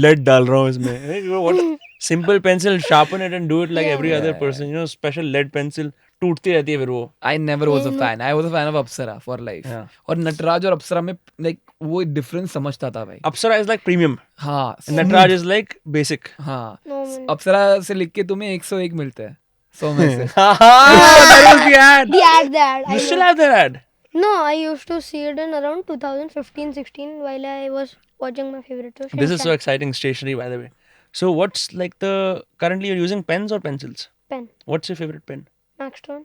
lead डाल रहा हूँ इसमें. What? Simple pencil, sharpen it and do it like every other person. Special lead pencil टूटती रहती है फिर वो. I never was a fan. I was a fan of Apsara for life. Yeah. और नटराज और अप्सरा में like वो डिफरेंस समझता था भाई. Apsara is like premium. हाँ. And Nataraj is like basic. हाँ. No, man. अप्सरा से लिख के तुम्हें 101 मिलते हैं 100 में से. That was the ad. The ad, that. You still have that ad? No, I used to see it in around 2015-16 while I was watching my favorite show. This is so Shinchan. exciting stationery, by the way. So what's like currently you're using pens or pencils? Pen. What's your favorite pen? Maxtron.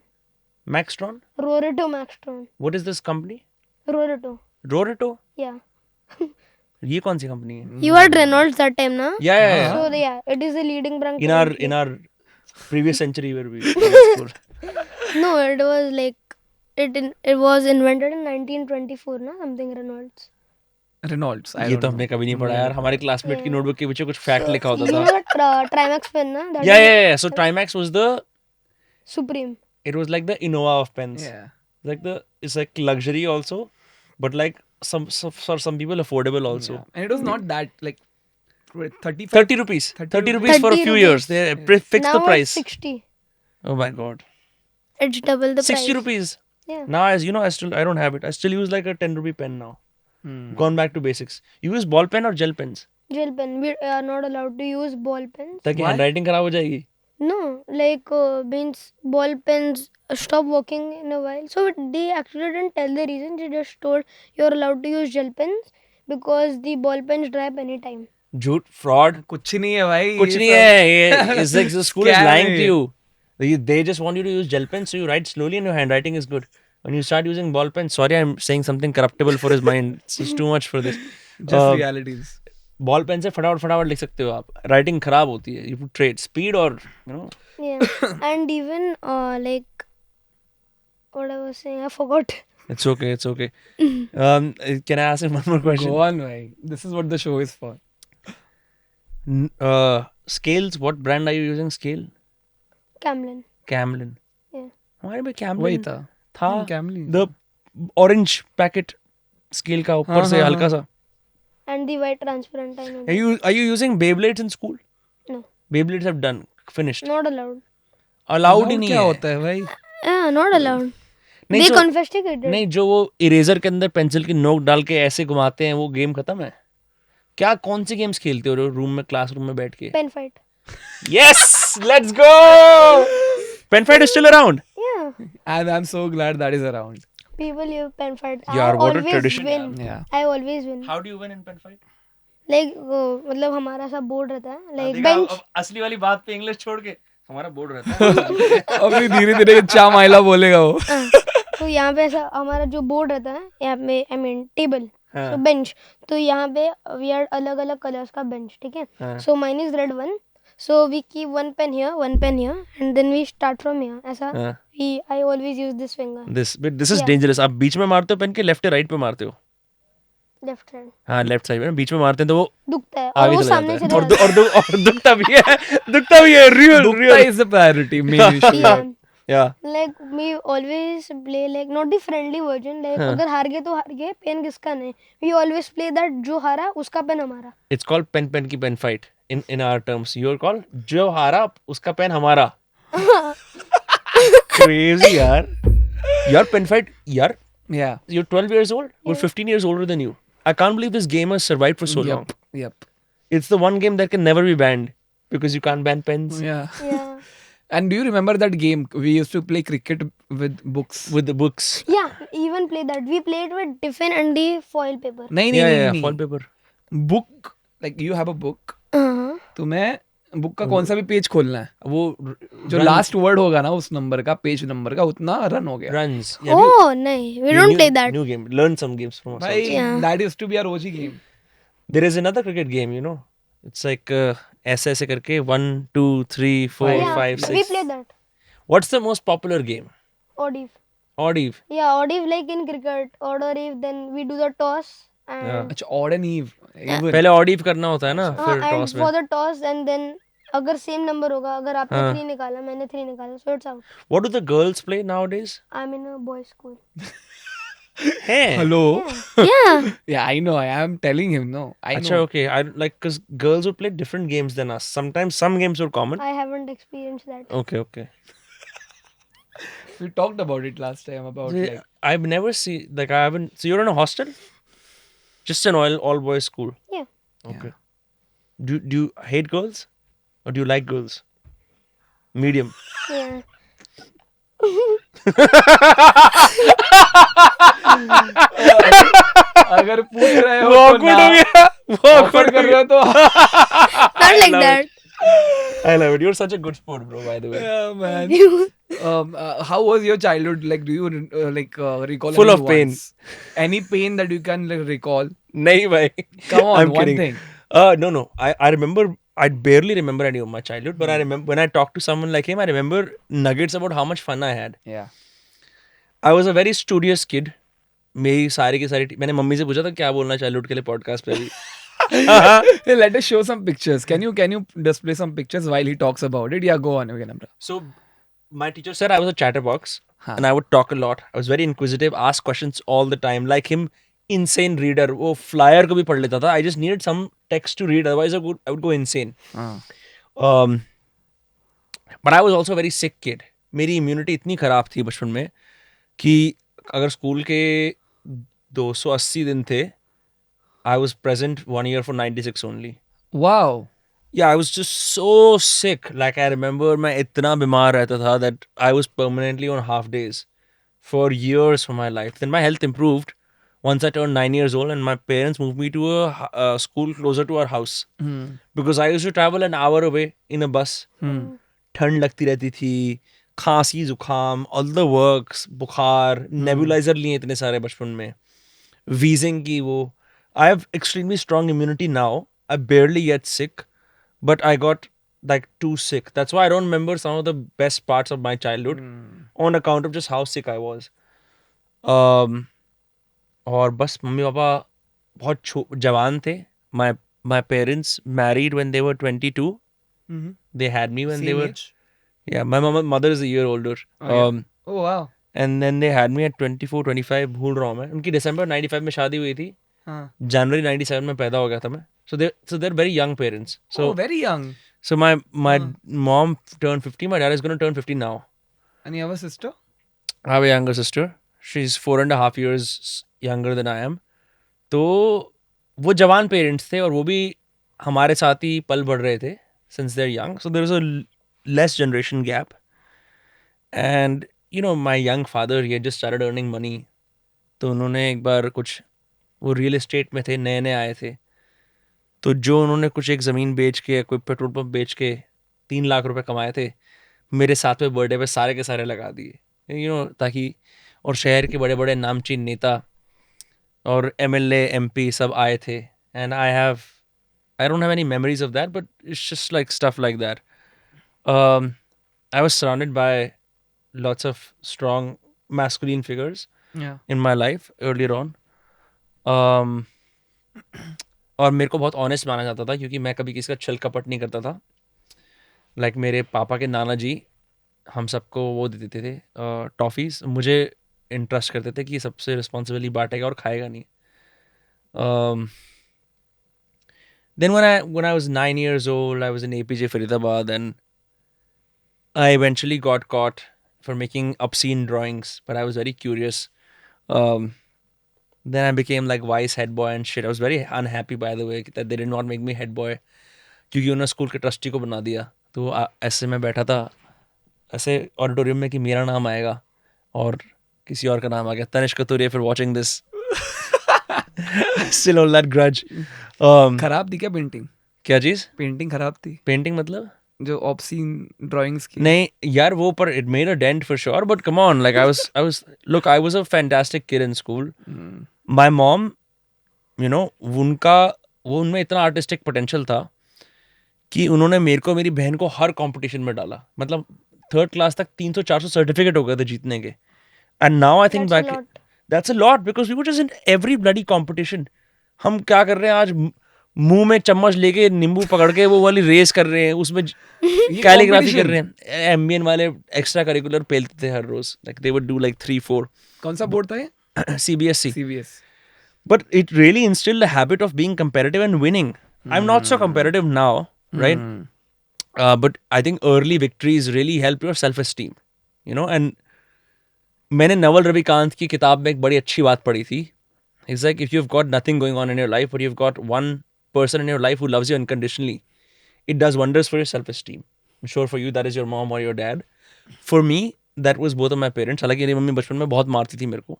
Maxtron? Roreto Maxtron. What is this company? Roreto. Roreto? Yeah. ये कौन सी company है? You had Reynolds that time, na? Yeah. So it is the leading brand. In our previous century where we went to school. No, it was like it was invented in 1924, na, something Reynolds. Reynolds. I ये don't तो know. हमने कभी नहीं पढ़ा यार. हमारे classmate की notebook के पीछे कुछ फैक्ट लिखा होता You know था. that Trimax pen, na? That Yeah. So Trimax was Supreme. it was like the Innova of pens. Yeah. It's like luxury also, but like for some people affordable also. Yeah. And it was not that like 30 30 rupees. 30 rupees for a 30 few rupees. years. They fixed Now the it's price. 60. Oh my god. It's double the 60 price. rupees. Yeah. Now, as you know, I don't have it. I still use like a 10 rupee pen now. Gone back to basics. You use ball pen or gel pens? Gel pen. We are not allowed to use ball pens. ताकि Why? handwriting खराब हो जाएगी. No, like means ball pens stop working in a while. So they actually didn't tell the reason. They just told you're allowed to use gel pens because the ball pens dry up anytime. झूठ, fraud. कुछ नहीं है भाई. कुछ ये नहीं सब- है. ये is like the school is Scam lying है to ये. you. They just want you to use gel pens so you write slowly and your handwriting is good. When you start using ball pens, sorry, I'm saying something corruptible for his mind. It's too much for this. Just realities. Ball pen से फटाफट लिख सकते हो आप. Writing खराब होती है. You trade speed or Yeah. And even like what I was saying, I forgot. It's okay. Can I ask him one more question? Go on, bhai. This is what the show is for. Scales. What brand are you using? Scale. Camlin. Camlin. Yeah. हमारे में Camlin वही था. था. Camlin. The orange packet scale का ऊपर से हाँ, हल्का सा. And the white transparent I know. Are you using Beyblades in school? No. Beyblades have done finished. Not allowed. Allowed ही नहीं क्या है. होता है भाई? Yeah, not allowed. नहीं They so- confiscated. नहीं जो वो इरेजर के अंदर पेंसिल की नोक डाल के ऐसे घुमाते हैं वो गेम खत्म है. क्या कौन सी गेम्स खेलते हो रूम में क्लासरूम में बैठ के? Pen fight. Yes, let's go. Pen fight is still around. Yeah. And I'm so glad that is around. People use pen fight. Yeah, I what a always tradition. win. Yeah. I always win. How do you win in pen fight? Like मतलब हमारा सा board रहता है like bench. असली वाली बात पे English छोड़ के हमारा बोर्ड रहता है. अभी धीरे-धीरे चा माइला बोलेगा वो. तो यहाँ पे ऐसा हमारा जो बोर्ड रहता है यहाँ पे आई मीन टेबल हाँ. तो बेंच तो यहाँ पे वी आर अलग अलग कलर्स का बेंच ठीक है हाँ. So mine is red one so we keep one pen here and then we start from here ऐसा हाँ. We I always use this finger This is dangerous. आप बीच में मारते हो पेन के लेफ्ट या राइट पे मारते हो? लेफ्ट साइड हाँ लेफ्ट साइड में बीच में मारते हैं तो वो दुखता है और आगे वो चला सामने जाता चला है. जाता और दुखता भी है. दुखता भी है. Real. Dukta is the priority, main है issue. Yeah. Yeah. Like we always play like not the friendly version like हाँ. अगर हार गए तो हार गए पेन किसका नहीं we always play that जो हारा उसका पेन हमारा It's called pen की pen fight in our terms. You're called जो हारा उसका पेन हमारा. Crazy यार. Your pen fight यार. Yeah. You're 12 years old. We're 15 years older than you. I can't believe this game has survived for so long. Yep. It's the one game that can never be banned because you can't ban pens Yeah. yeah And do you remember that game? We used to play cricket with books. with the books. Yeah, even play that. We played with tiffin and the foil paper. नहीं Yeah, नहीं foil paper. book like you have a book. Uh-huh. तुम्हें book का कौन सा भी page खोलना है वो जो लास्ट वर्ड होगा ना उस नंबर का पेज नंबर का उतना रन हो गया runs. Oh, no. We don't play that. New game. Learn some games from us. भाई Yeah. that used to be our OG game. There is another cricket game, you know. It's like ऐसे करके 1, 2, 3, 4, Yeah, 5, we 6. play that. What's the most popular game? Odd eve. Odd eve. Yeah, odd eve like in cricket. Odd or eve, then we do the toss. And, Yeah. अच्छा odd and eve. Even. पहले odd eve करना होता है ना फिर and toss में. for the toss and then अगर same number होगा अगर आपने हाँ. 3 निकाला मैंने 3 निकाला so it's out. What do the girls play nowadays? I'm in a boys school. Hey. Hello. Yeah. Yeah, I know. I am telling him. No, I Acha, know. okay. I like because girls would play different games than us. Sometimes some games were common. I haven't experienced that. Okay. We talked about it last time about See, like I've never seen like I haven't. So you're in a hostel? Just an all boys school. Yeah. Okay. Do you hate girls or do you like girls? Medium. Yeah. अगर पूछ रहे हो वो तो awkward हो गया. वो offer awkward कर हो रहे हो तो Not like love that. I love it. You're such a good sport, bro. By the way. yeah, man. How was your childhood? Like, do you recall Full any of pain. ones? Any pain that you can like, recall? नहीं भाई. Come on, I'm one kidding. thing. No. I remember. I barely remember any of my childhood, but I remember when I talked to someone like him. I remember nuggets about how much fun I had. Yeah. I was a very studious kid. मेरी सारी की सारी मैंने mummy से पूछा था क्या बोलना चाइल्डहुड के लिए पॉडकास्ट पे अभी. Hey, let us show some pictures. Can you display some pictures while he talks about it? Yeah, go on. Okay, Namra. So my teacher said I was a chatterbox Huh. and I would talk a lot. I was very inquisitive, ask questions all the time. Like him, insane reader. वो flyer को भी पढ़ लेता था. I just needed some text to read. Otherwise, I would go insane. But I was also a very sick kid. मेरी immunity इतनी खराब थी बचपन में कि अगर स्कूल के 280 दिन थे, I was present 1 year for 96 only. Wow. Yeah, I was just so sick. Like I remember मैं इतना बीमार रहता था that I was permanently on half days for years for my life. Then my health improved once I turned 9 years old and my parents moved me to a school closer to our house. Because I used to travel an hour away in a bus. ठंड लगती रहती थी, खांसी जुकाम, all the works, बुखार, nebuliser लिए इतने सारे बचपन में, wheezing की वो. I have extremely strong immunity now, I barely get sick, but I got like too sick. That's why I don't remember some of the best parts of my childhood on account of just how sick I was. Um, और बस mummy papa बहुत जवान थे. My parents married when they were 22. They had me when they Same were age? yeah. My mother is a year older. Oh, yeah. Oh, wow. And then they had me at 24 25. भूल रहा हूँ मैं. उनकी दिसंबर 95 में शादी हुई थी. Huh. जनवरी 97 में पैदा हो गया था मैं. So they're very young parents. So Oh, very young. so my mom turned 50. My dad is going to turn 50 now. And you have a sister? I have a younger sister. She's 4.5 years younger than I am. तो वो जवान parents थे और वो भी हमारे साथ ही पल बढ़ रहे थे since they're young. So there was a less generation gap. And you know, my young father, he had just started earning money. तो उन्होंने एक बार कुछ वो रियल एस्टेट में थे, नए नए आए थे. तो जो उन्होंने कुछ एक ज़मीन बेच के कोई पेट्रोल पंप बेच के 3 लाख रुपए कमाए थे, मेरे साथ में बर्थडे पे सारे के सारे लगा दिए. यू नो, ताकि और शहर के बड़े बड़े नामचीन नेता और एमएलए एमपी सब आए थे. And I don't have any memories of that, but it's just like stuff like that. I was surrounded by lots of strong masculine figures Yeah. in my life earlier on. और मेरे को बहुत honest माना जाता था क्योंकि मैं कभी किसी का छल कपट नहीं करता था. लाइक मेरे पापा के नाना जी हम सबको वो दे देते थे टॉफ़ीज़. मुझे इंटरेस्ट करते थे कि सबसे रिस्पॉन्सिबली बांटेगा और खाएगा नहीं. Then when I was 9 years old, I was in APJ Faridabad, and I eventually got caught for making obscene drawings. But I was very curious. Then I became like vice head boy and shit. I was very unhappy, by the way, that they did not make me head boy क्योंकि उन्होंने school के trustee को बना दिया. तो ऐसे मैं बैठा था ऐसे ऑडिटोरियम में कि मेरा नाम आएगा और किसी और का नाम आ गया. Tanishq कतूरिया, if you're watching this, still hold that grudge. खराब थी क्या पेंटिंग? क्या चीज़? पेंटिंग खराब थी पेंटिंग मतलब? जो ऑब्सीन ड्राइंग्स की. नहीं यार, वो पर it made a dent for sure, but come on, like I was a fantastic kid in school. My mom, you know, वो उनमें इतना आर्टिस्टिक पोटेंशियल था कि उन्होंने मेरे को मेरी बहन को हर कंपटीशन में डाला. मतलब 3rd क्लास तक 300-400 सर्टिफिकेट हो गए थे जीतने के. And now I think That's a back lot. That's a lot because we were just in every bloody competition. हम क्या कर रहे हैं आज, मुंह में चम्मच लेके नींबू पकड़ के वो वाली रेस कर रहे हैं, उसमें कैलीग्राफी कर रहे हैं. एमबीएन वाले एक्स्ट्रा करिकुलर पेलते थे हर रोज. Like they would do like 3-4. कौन सा बोर्ड था ये? CBSE. CBS. But it really instilled a habit of being competitive and winning. I'm not so competitive now, right? But I think early victories really help your self-esteem, you know. And मैंने नवल रविकांत की किताब में एक बड़ी अच्छी बात पढ़ी थी. It's like if you've got nothing going on in your life, but you've got one person in your life who loves you unconditionally, it does wonders for your self-esteem. I'm sure for you that is your mom or your dad. For me, that was both of my parents. हालांकि मेरी mummy बचपन में बहुत मारती थी मेरे को.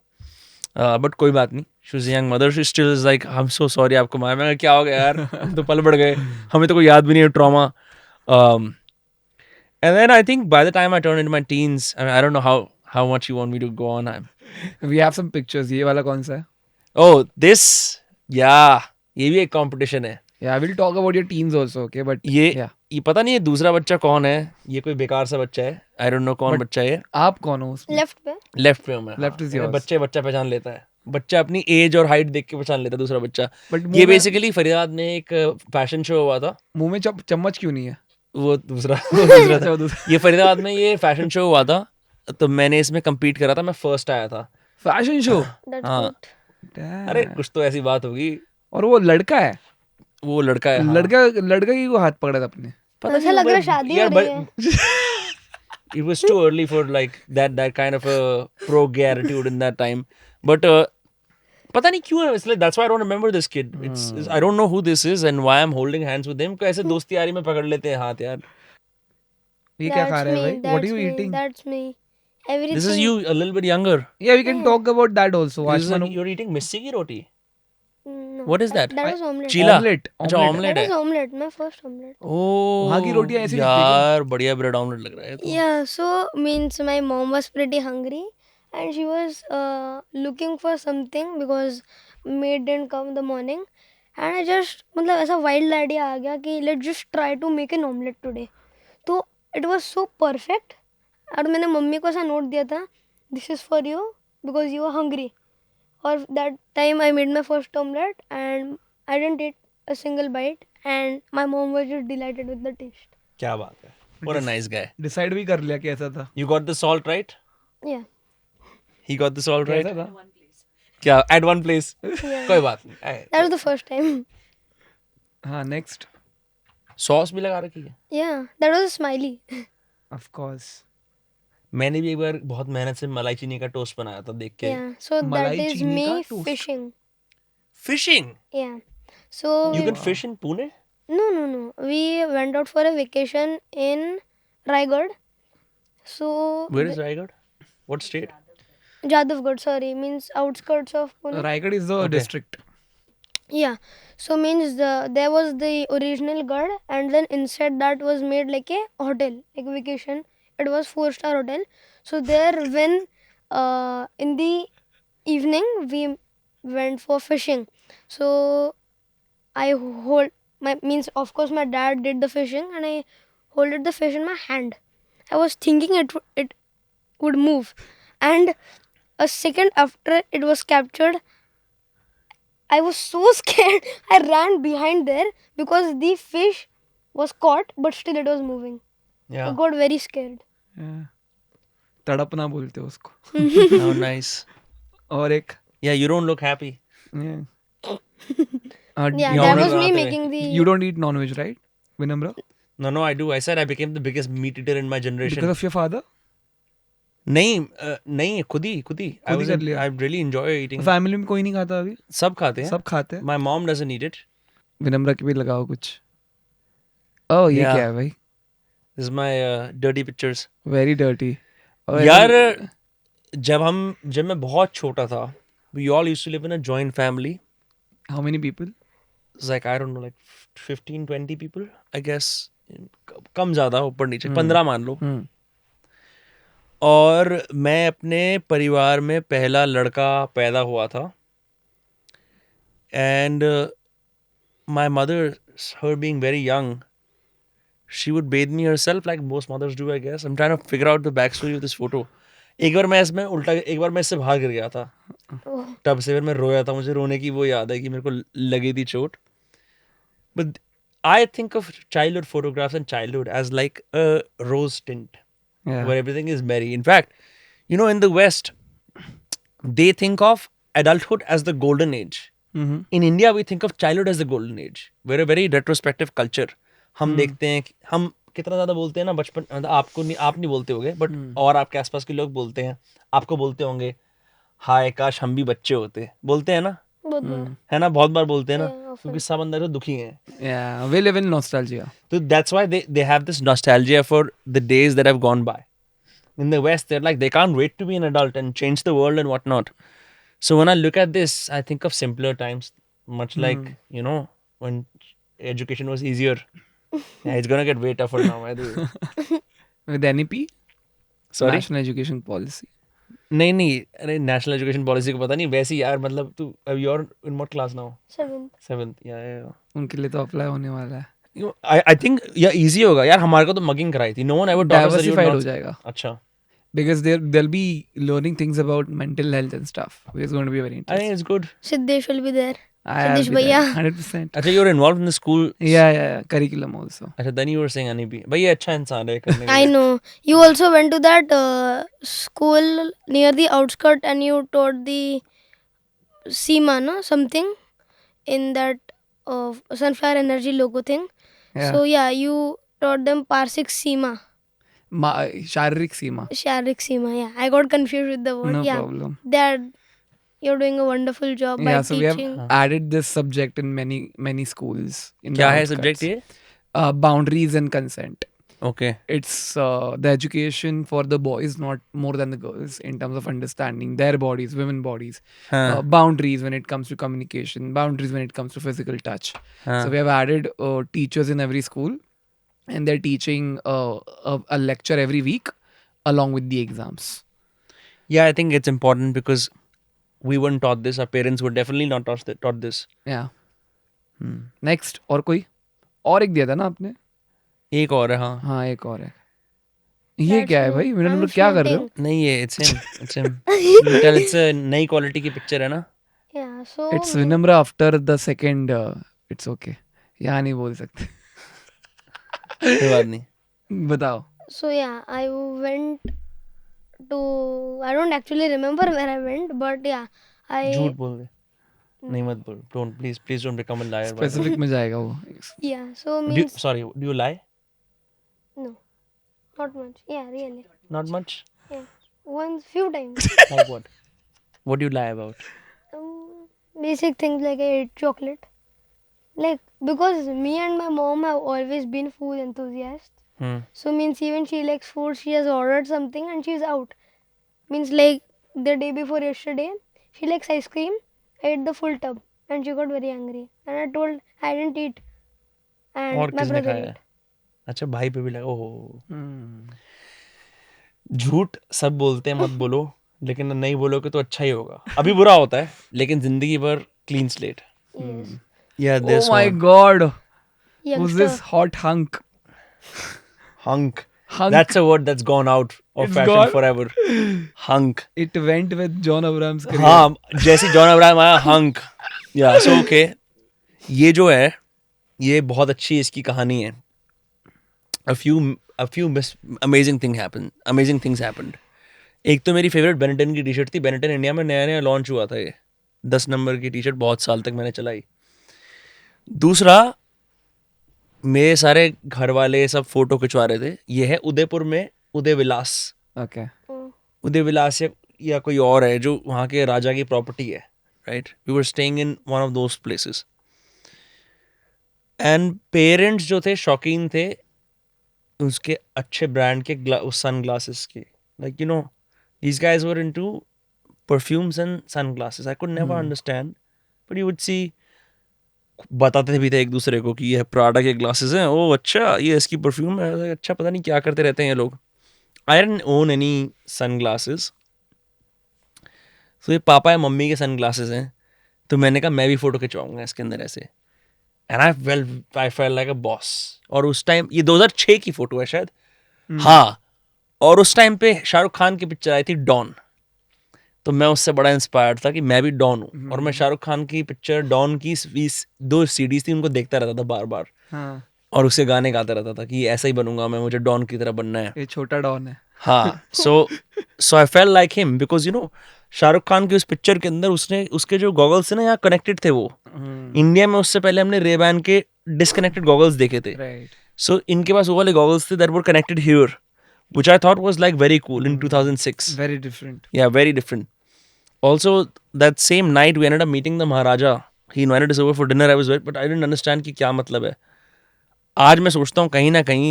But कोई बात नहीं. She was a young mother. She still is like, I am so sorry आपको मारा. मैं क्या हो गया यार, हम तो पल बढ़ गए, हमें तो कोई याद भी नहीं है trauma. And then I think by the time I turned into my teens, I don't know how much you want me to go on. We have some pictures. ये वाला कौन सा है? Oh, this, yeah, ये भी एक competition है. Yeah, we'll talk about your teens also, okay? But yeah. ये पता नहीं ये दूसरा बच्चा कौन है. ये कोई बेकार सा बच्चा है. I don't know कौन बच्चा है ये. आप कौन हो उसमें? Left पे. लेफ्ट पे हूँ मैं. Left is हाँ, yours. बच्चा पहचान लेता है. बच्चा अपनी एज और हाइट देख के पहचान लेता है दूसरा बच्चा. But ये बेसिकली फरीदाबाद में एक फैशन शो हुआ था. मुंह में चम्मच क्यों नहीं है? वो दूसरा था. अच्छा, वो दूसरा. ये फरीदाबाद में ये फैशन शो हुआ था, तो मैंने इसमें compete करा था. मैं फर्स्ट आया था. Fashion show. That's हाँ. good. अरे कुछ तो ऐसी बात होगी. और वो लड़का है. वो लड़का है. हाँ. लड़का की को हाथ पकड़ा था अपने. पता ऐसा लग रहा है शादी हो रही है. It was too early for like that kind of a pro gay attitude in that time. But पता नहीं क्यों है. It's like that's why I don't remember this kid. It's I don't know who this is and why I'm holding hands with him. कैसे दोस्ती यारी में पकड़ लेते हैं हाथ यार. ये क्या खा रहे हैं भाई? What are you That's me. eating? That's me. Everything. This is you a little bit younger. Yeah, we can talk about that also. This is Ashman, like, you're eating missi ki roti. No. What is that? That was omelette. Cheela. Omelette. अच्छा Omelette. omelette That है. was omelette. My first omelette. ओह, वहाँ की रोटियां ऐसी दिखती हैं क्या? यार बढ़िया ब्रेड ऑमलेट लग रहा है तो. Yeah. So means my mom was pretty hungry and she was looking for something because maid didn't come in the morning, and I just मतलब ऐसा वाइल्ड आइडिया आ गया कि let just try to make an omelette today. तो it was so perfect. और मैंने mummy को ऐसा नोट दिया था, this is for you because you are hungry. और that time I made my first omelette and I didn't eat a single bite and my mom was just delighted with the taste. क्या बात है. What a nice guy. Decide भी कर लिया कि ऐसा था. You got the salt right? Yeah. He got the salt right? कैसा था? क्या at one place? Yeah. कोई बात नहीं. That was the first time. हाँ, नेक्स्ट. सॉस भी लगा रखी है. Yeah, that was a smiley. Of course. मैंने भी एक बार बहुत मेहनत से मलाई चीनी का टोस्ट बनाया था देख के. Yeah, so that मलाई is चीनी का me toast. fishing. Fishing? Yeah. So You we, can fish in Pune? no. We went out for a vacation in Raigad. So Where is Raigad? What state? Jadavgarh, sorry, means outskirts of Pune. Raigarh is the Okay. District. Yeah. So means there was the original Gad and then inside that was made like a hotel, like vacation. It was 4-star hotel. So there when in the evening we went for fishing. So I hold my means of course my dad did the fishing and I holded the fish in my hand. I was thinking it would move, and a second after it was captured, I was so scared. I ran behind there because the fish was caught, but still it was moving. I Yeah. got very scared. तड़पना बोलते हैं उसको. How nice. और एक Yeah, you don't look happy. yeah. Yeah, You that already was me got making the. You don't eat non-veg, right, Vinamra? No, I do. I said I became the biggest meat eater in my generation. Because of your father? नहीं खुद ही. खुद ही कर लिया. I really enjoy eating. Family में कोई नहीं खाता अभी? सब खाते हैं. सब खाते हैं. My mom doesn't eat it. विनम्र की भी लगाओ कुछ. ओह ये Yeah. क्या है भाई? This is my dirty pictures. Very dirty. और यार जब मैं बहुत छोटा था, we all used to live in a joint family. how many people? It's like I don't know, like 15-20 people, I guess. कम ज़्यादा ऊपर नीचे 15 मान लो. और मैं अपने परिवार में पहला लड़का पैदा हुआ था. And my mother, her being very young, she would bathe me herself like most mothers do, I guess. I'm trying to figure out the backstory of this photo. एक बार मैं इससे भाग गिर गया था. Oh. तब से फिर मैं रोया था. मुझे रोने की वो याद है कि मेरे को लगी थी चोट. But I think of childhood photographs and childhood as like a rose tint Yeah. where everything is merry. In fact, in the West, they think of adulthood as the golden age. Mm-hmm. In India, we think of childhood as the golden age. We're a very retrospective culture. हम देखते हैं कि हम कितना ज़्यादा बोलते हैं ना बचपन. आप नहीं बोलते होगे, बट और आपके आसपास के लोग बोलते हैं. आपको बोलते होंगे हाय काश हम भी बच्चे होते. बोलते हैं ना, बहुत बड़ा. है ना, बहुत बार बोलते हैं ना, Yeah, often. क्योंकि सब अंदर से दुखी हैं. Yeah, we live in nostalgia. So that's why they have this nostalgia for the days that have gone by. In the West, they're like, they can't wait to be an adult and change the world and whatnot. So when I look at this, I think of simpler times, much like, when education was easier. Yeah, it's gonna get way tougher now, by the way. With NEP? Sorry? National Education Policy. नहीं अरे national education policy को पता नहीं. वैसे ही यार मतलब तू अब you're in what class now? 7th. 7th. Yeah. उनके लिए तो अप्लाई होने वाला है. I think easy होगा यार. हमारे को तो मगिंग कराई थी. No one ever taught us that you Diversified would हो not. जाएगा. अच्छा. Because they'll be learning things about mental health and stuff. Which is going to be very I interesting. think it's good. Siddesh will be there. I'll Siddesh be there, भैया. 100%. अच्छा, you're involved in the school. Yeah. Curriculum also. अच्छा, then you were saying NEP. भाई ये अच्छा इंसान है करने के I लिए. know. You also went to that school near the outskirt and you taught the SEMA, no? Something in that sunflower energy logo thing. Yeah. So yeah, you taught them Parsik SEMA. शारीरिक सीमा. Sharik SEMA, yeah. I got confused with the word. No yeah. problem. You're doing a wonderful job by Yeah, so we have teaching. added this subject in many schools. In the क्या है outskirts. Subject ये? Boundaries and consent. Okay. It's the education for the boys, not more than the girls, in terms of understanding their bodies, women bodies. हाँ. Boundaries when it comes to communication, boundaries when it comes to physical touch. हाँ. So we have added teachers in every school, and they're teaching a lecture every week along with the exams. Yeah, I think it's important because we weren't taught this. Our parents were definitely not taught this. Yeah. Next और कोई और एक दिया था ना आपने? एक और है, हाँ. हाँ एक और है. ये That's क्या है me. भाई? मेरे I'm नंबर क्या कर रहे हो? shooting. नहीं, ये it's him. You tell it's a नई क्वालिटी की पिक्चर है ना. Yeah, so इट्स विनम्र after the second. It's okay. यहाँ नहीं बोल सकते. कोई बात नहीं. बताओ. so yeah, I went to, I don't actually remember where I went, but yeah, झूठ I बोल दे. नहीं मत बोल. Don't please don't become a liar. by the way. Specific में जाएगा वो. yeah, so Do you, means sorry, do you lie? no, not much. Yeah, really. Not much. Yeah, once, few times. Like what? What do you lie about? Basic things like I ate chocolate. Like because me and my mom have always been food enthusiasts. So means even she likes food, she has ordered something and she's out. Means like the day before yesterday, she likes ice cream. I ate the full tub and she got very angry. And I told I didn't eat. And और my किसने brother खाया? ate. अच्छा, भाई पे भी लगा. ओहो. Hmm. झूठ सब बोलते हैं, मत बोलो. लेकिन नहीं बोलोगे तो अच्छा ही होगा. अभी बुरा होता है, लेकिन जिंदगी भर clean slate. Yes. Yeah, Oh this my one. god. Who's Youngster. this hot hunk? Hunk. Hunk. That's a word that's gone out of It's fashion gone? forever. Hunk. It went with John Abraham's career. हाँ, जैसे John Abraham आया, hunk. या so okay. ये जो है, ये बहुत अच्छी इसकी कहानी है. A few amazing things happened. एक तो मेरी फेवरेट बेनेटन की टी शर्ट थी. बेनेटन इंडिया में नया नया लॉन्च हुआ था. ये 10 नंबर की टी शर्ट बहुत साल तक मैंने चलाई. दूसरा, मेरे सारे घर वाले सब फोटो खिंचवा रहे थे. ये है उदयपुर में उदय विलास. Okay. उदय विलास या कोई और है जो वहाँ के राजा की प्रॉपर्टी है. Right, we were staying in one of those places. And parents जो थे शौकीन थे उसके अच्छे ब्रांड के सन ग्लासेस के. Like you know, these guys were into perfumes and sunglasses. I could never understand, but you would see, बताते भी थे एक दूसरे को कि ये प्राडा के ग्लासेस हैं. ओ अच्छा, ये इसकी परफ्यूम है. अच्छा, पता नहीं क्या करते रहते हैं ये लोग. I didn't own any sunglasses. तो ये पापा या मम्मी के सनग्लासेस हैं. तो मैंने कहा मैं भी फोटो खिंचवाऊंगा इसके अंदर ऐसे. And I felt like a boss. और उस टाइम ये 2006 की फोटो है शायद. हाँ, और उस टाइम पे शाहरुख खान की पिक्चर आई थी डॉन. तो मैं उससे बड़ा इंस्पायर्ड था कि मैं भी डॉन हूँ. और मैं शाहरुख खान की पिक्चर डॉन की 2 सीडीज थी, उनको देखता रहता था बार बार. हाँ. और उससे गाने गाता रहता था कि ऐसा ही बनूंगा मैं, मुझे डॉन की तरह बनना है. ये छोटा डॉन है. हाँ. So I fell like him because you know Shahrukh Khan की उस पिक्चर के अंदर उसके जो गॉगल्स थे ना, यहाँ कनेक्टेड थे वो. इंडिया में उससे पहले हमने रेबैन के डिसकनेक्टेड गॉगल्स देखे थे. Right. सो इनके पास वो वाले गॉगल्स थे that were connected here, which I thought was like very cool in 2006. Very different. Yeah, very different. Also, that same night we ended up meeting the Maharaja. He invited us over for dinner. I was very, but I didn't understand कि क्या मतलब है. आज मैं सोचता हूँ कहीं ना कहीं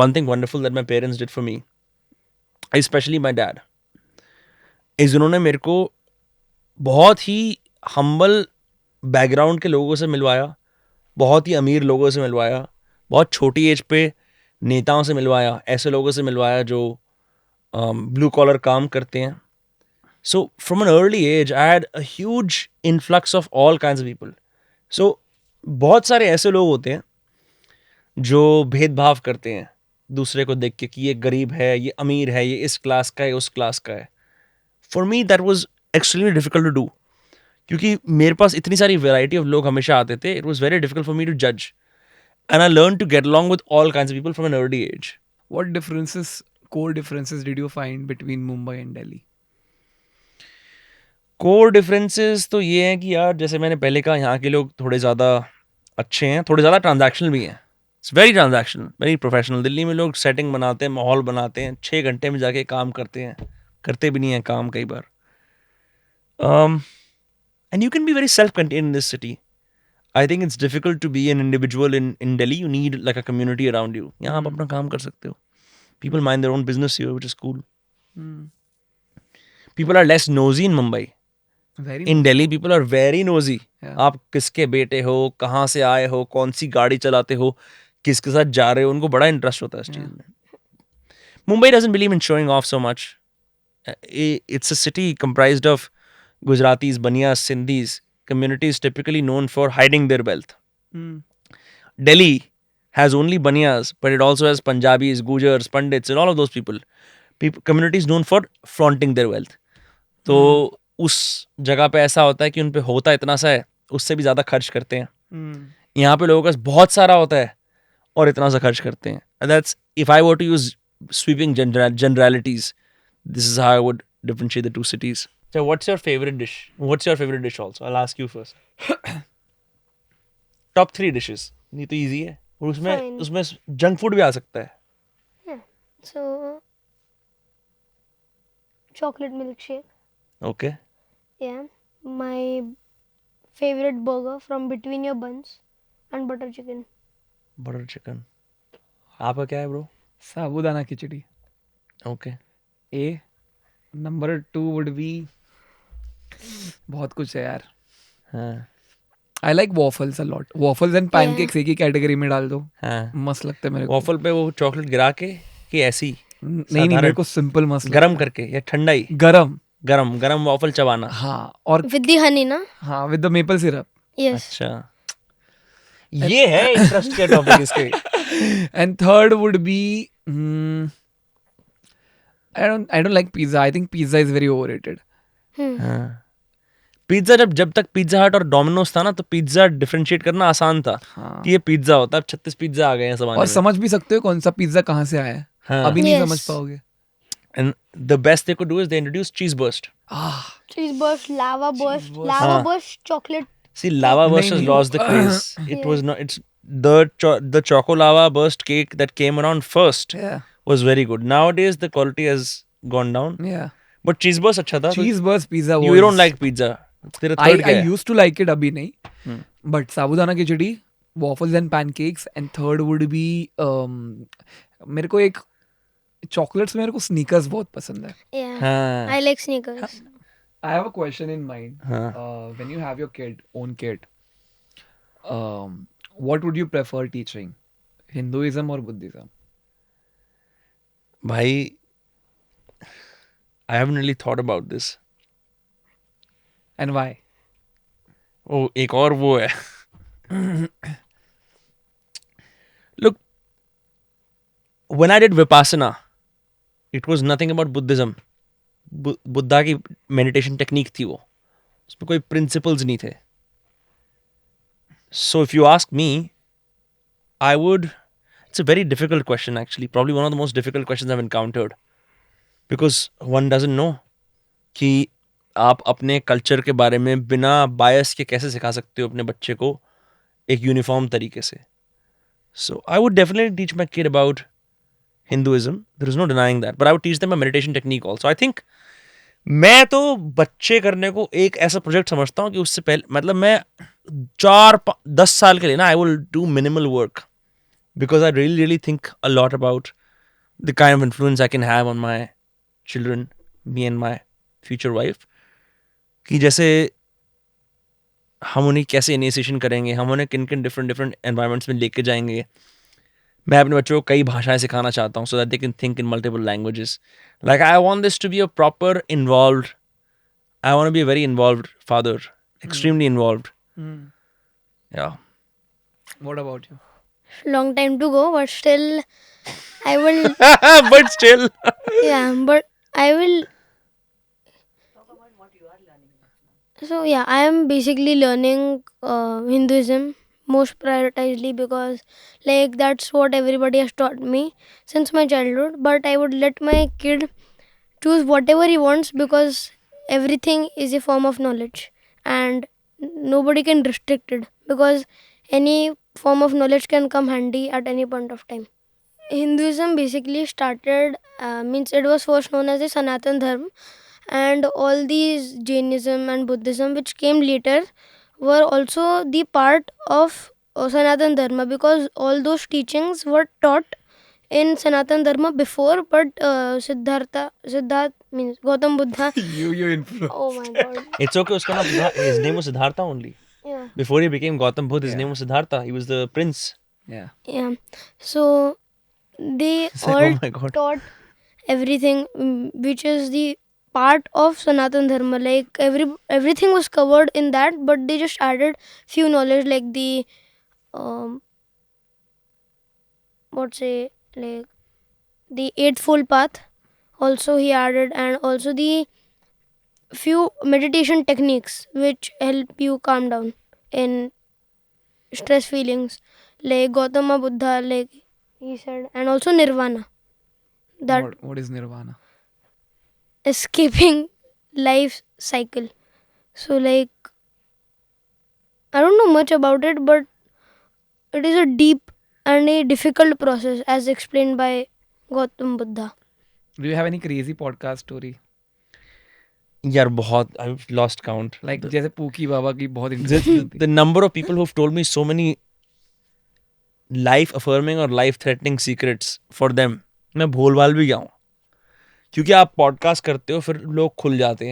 one thing wonderful that my parents did for me, especially my dad, is उन्होंने मेरे को बहुत ही humble background के लोगों से मिलवाया, बहुत ही अमीर लोगों से मिलवाया, बहुत छोटी एज पे नेताओं से मिलवाया, ऐसे लोगों से मिलवाया जो ब्लू कॉलर काम करते हैं. So from an early age I had a huge influx of all kinds of people. So बहुत सारे ऐसे लोग होते हैं जो भेदभाव करते हैं दूसरे को देख के कि ये गरीब है, ये अमीर है, ये इस क्लास का है, उस क्लास का है. For me that was extremely difficult to do, क्योंकि मेरे पास इतनी सारी वैरायटी ऑफ लोग हमेशा आते थे. It was very difficult for me to जज. And I learned to get along with all kinds of people from an early age. What core differences did you find between Mumbai and Delhi? Core differences तो ये हैं कि यार जैसे मैंने पहले कहा, यहाँ के लोग थोड़े ज़्यादा अच्छे हैं, थोड़े ज़्यादा ट्रांजैक्शनल भी हैं. It's very transactional, very professional. Delhi में लोग सेटिंग बनाते हैं, माहौल बनाते हैं, 6 घंटे में जाके काम करते हैं, करते भी नहीं हैं काम कई बार. And you can be very self-contained in this city. I think it's difficult to be an individual in Delhi. You need like a community around you. यहाँ आप अपना काम कर सकते हो. People mind their own business here, which is cool. People are less nosy in Mumbai. Very. In Delhi, people are very nosy. Yeah. आप किसके बेटे हो, कहाँ से आए हो, कौन सी गाड़ी चलाते हो, किसके साथ जा रहे हो, उनको बड़ा इंटरेस्ट होता है इस चीज़ में. Mumbai doesn't believe in showing off so much. It's a city comprised of Gujaratis, Baniyas, Sindhis, community is typically known for hiding their wealth. Mm. Delhi has only Baniyas, but it also has Punjabis, Gujars, Pandits, and all of those people. Community is known for flaunting their wealth. तो उस जगह पे ऐसा होता है कि उन पे होता इतना सा है, उससे भी ज़्यादा खर्च करते हैं. यहाँ पे लोगों का बहुत सारा होता है और इतना सा खर्च करते हैं. And that's, if I were to use sweeping generalities, this is how I would differentiate the two cities. So what's your favorite dish? What's your favorite dish also? I'll ask you first. Top 3 dishes. ये तो easy है. और उसमें Fine. उसमें junk food भी आ सकता है. So, chocolate milkshake. Okay. Yeah. My favorite burger from Between Your Buns and butter chicken. Butter chicken. आपका क्या है bro? Sabudana khichdi. Okay. A. Number 2 would be बहुत कुछ है यार. हाँ. I like waffles a lot. Waffles and pancakes एक ही category में डाल दो. हाँ. मस्त लगता है मेरे को. वॉफल पे वो चॉकलेट गिरा के कि ऐसी नहीं मेरे को सिंपल मस्त लगता गरम करके या ठंडा ही है. गरम वॉफल चबाना. हाँ और With the honey, na? हाँ with the maple syrup. Yes. अच्छा, ये है इंटरेस्ट के टॉपिक इसके. And third would be I don't like pizza. I think pizza is very overrated. हाँ. पिज्जा जब तक पिज्जा हट और डोमिनोज था ना, तो पिज्जा डिफरेंशिएट करना आसान था हाँ. कि ये पिज्जा होता है. अब 36 पिज्जा आ गए हैं जमाने और में. समझ भी सकते हो कौन सा पिज्जा कहाँ से आया है. हाँ. अभी नहीं Yes. समझ पाओगे. And the best they could do is they introduced cheese burst. Cheese burst, lava burst, burst. lava हाँ. burst, chocolate. See, lava burst has नहीं. lost the craze. It Yeah. was not. It's the choco lava burst cake that came around first Yeah. was very good. Nowadays the quality has gone down. Yeah. But cheese burst अच्छा था. Cheese burst pizza was. You don't like pizza. तेरा third I क्या है? used to like it अभी नहीं. But sabudana khichdi, waffles and pancakes, and third would be मेरे को एक chocolates में मेरे को sneakers बहुत पसंद है. Yeah. हाँ. I like sneakers. I have a question in mind. हाँ. When you have your own kid, what would you prefer teaching? Hinduism or Buddhism? भाई, I haven't really thought about this. And why? Oh, एक और वो है. Look, when I did Vipassana, it was nothing about Buddhism. Buddha की meditation technique थी वो. उसमें कोई प्रिंसिपल्स नहीं थे. So if you ask me, I would. It's a very difficult question actually. Probably one of the most difficult questions I've encountered. Because one doesn't know कि आप अपने कल्चर के बारे में बिना बायस के कैसे सिखा सकते हो अपने बच्चे को एक यूनिफॉर्म तरीके से. So I would definitely teach my kid about Hinduism. There is no denying that. But I would teach them a meditation technique also. I think मैं तो बच्चे करने को एक ऐसा प्रोजेक्ट समझता हूँ कि उससे पहले मतलब मैं 4-10 साल के लिए ना I will do minimal work because I really think a lot about the kind of influence I can have on my children, me and my future wife. कि जैसे हम उन्हें कैसे इनिशिएशन करेंगे, हम उन्हें किन किन डिफरेंट एनवायरनमेंट्स में लेके जाएंगे. मैं अपने बच्चों को कई भाषाएं सिखाना चाहता हूँ so that they can think in multiple languages. Like I want this to be a proper involved. I want to be a very involved father, extremely involved. Yeah. What about you? Long time to go, but still, I will. But still. Yeah, but I will. So yeah, I am basically learning Hinduism most prioritizedly because like that's what everybody has taught me since my childhood. But I would let my kid choose whatever he wants because everything is a form of knowledge and nobody can restrict it because any form of knowledge can come handy at any point of time. Hinduism basically started means it was first known as a Sanatan Dharma, and all these Jainism and Buddhism which came later were also the part of Sanatan Dharma because all those teachings were taught in Sanatan Dharma before, but Siddhartha means Gautam Buddha. You influence. Oh my god. It's okay. उसका नाम his name was Siddhartha only. Yeah. Before he became Gautam Buddha, his name was Siddhartha. He was the prince. Yeah. Yeah. So they It's like, all oh my god. taught everything which is the part of Sanatan Dharma. Like everything was covered in that, but they just added few knowledge like the what say like the eightfold path. Also he added, and also the few meditation techniques which help you calm down in stress feelings, like Gautama Buddha, like he said, and also Nirvana, that What is nirvana? escaping life cycle. So like I don't know much about it, but it is a deep and a difficult process as explained by Gautam Buddha. Do you have any crazy podcast story? यार बहुत I've lost count. Like जैसे pookie बाबा की बहुत The, interesting the number of people who've told me so many life affirming or life threatening secrets for them, मैं भूल भाल भी गया हूँ. क्योंकि आप पॉडकास्ट करते हो फिर लोग खुल जाते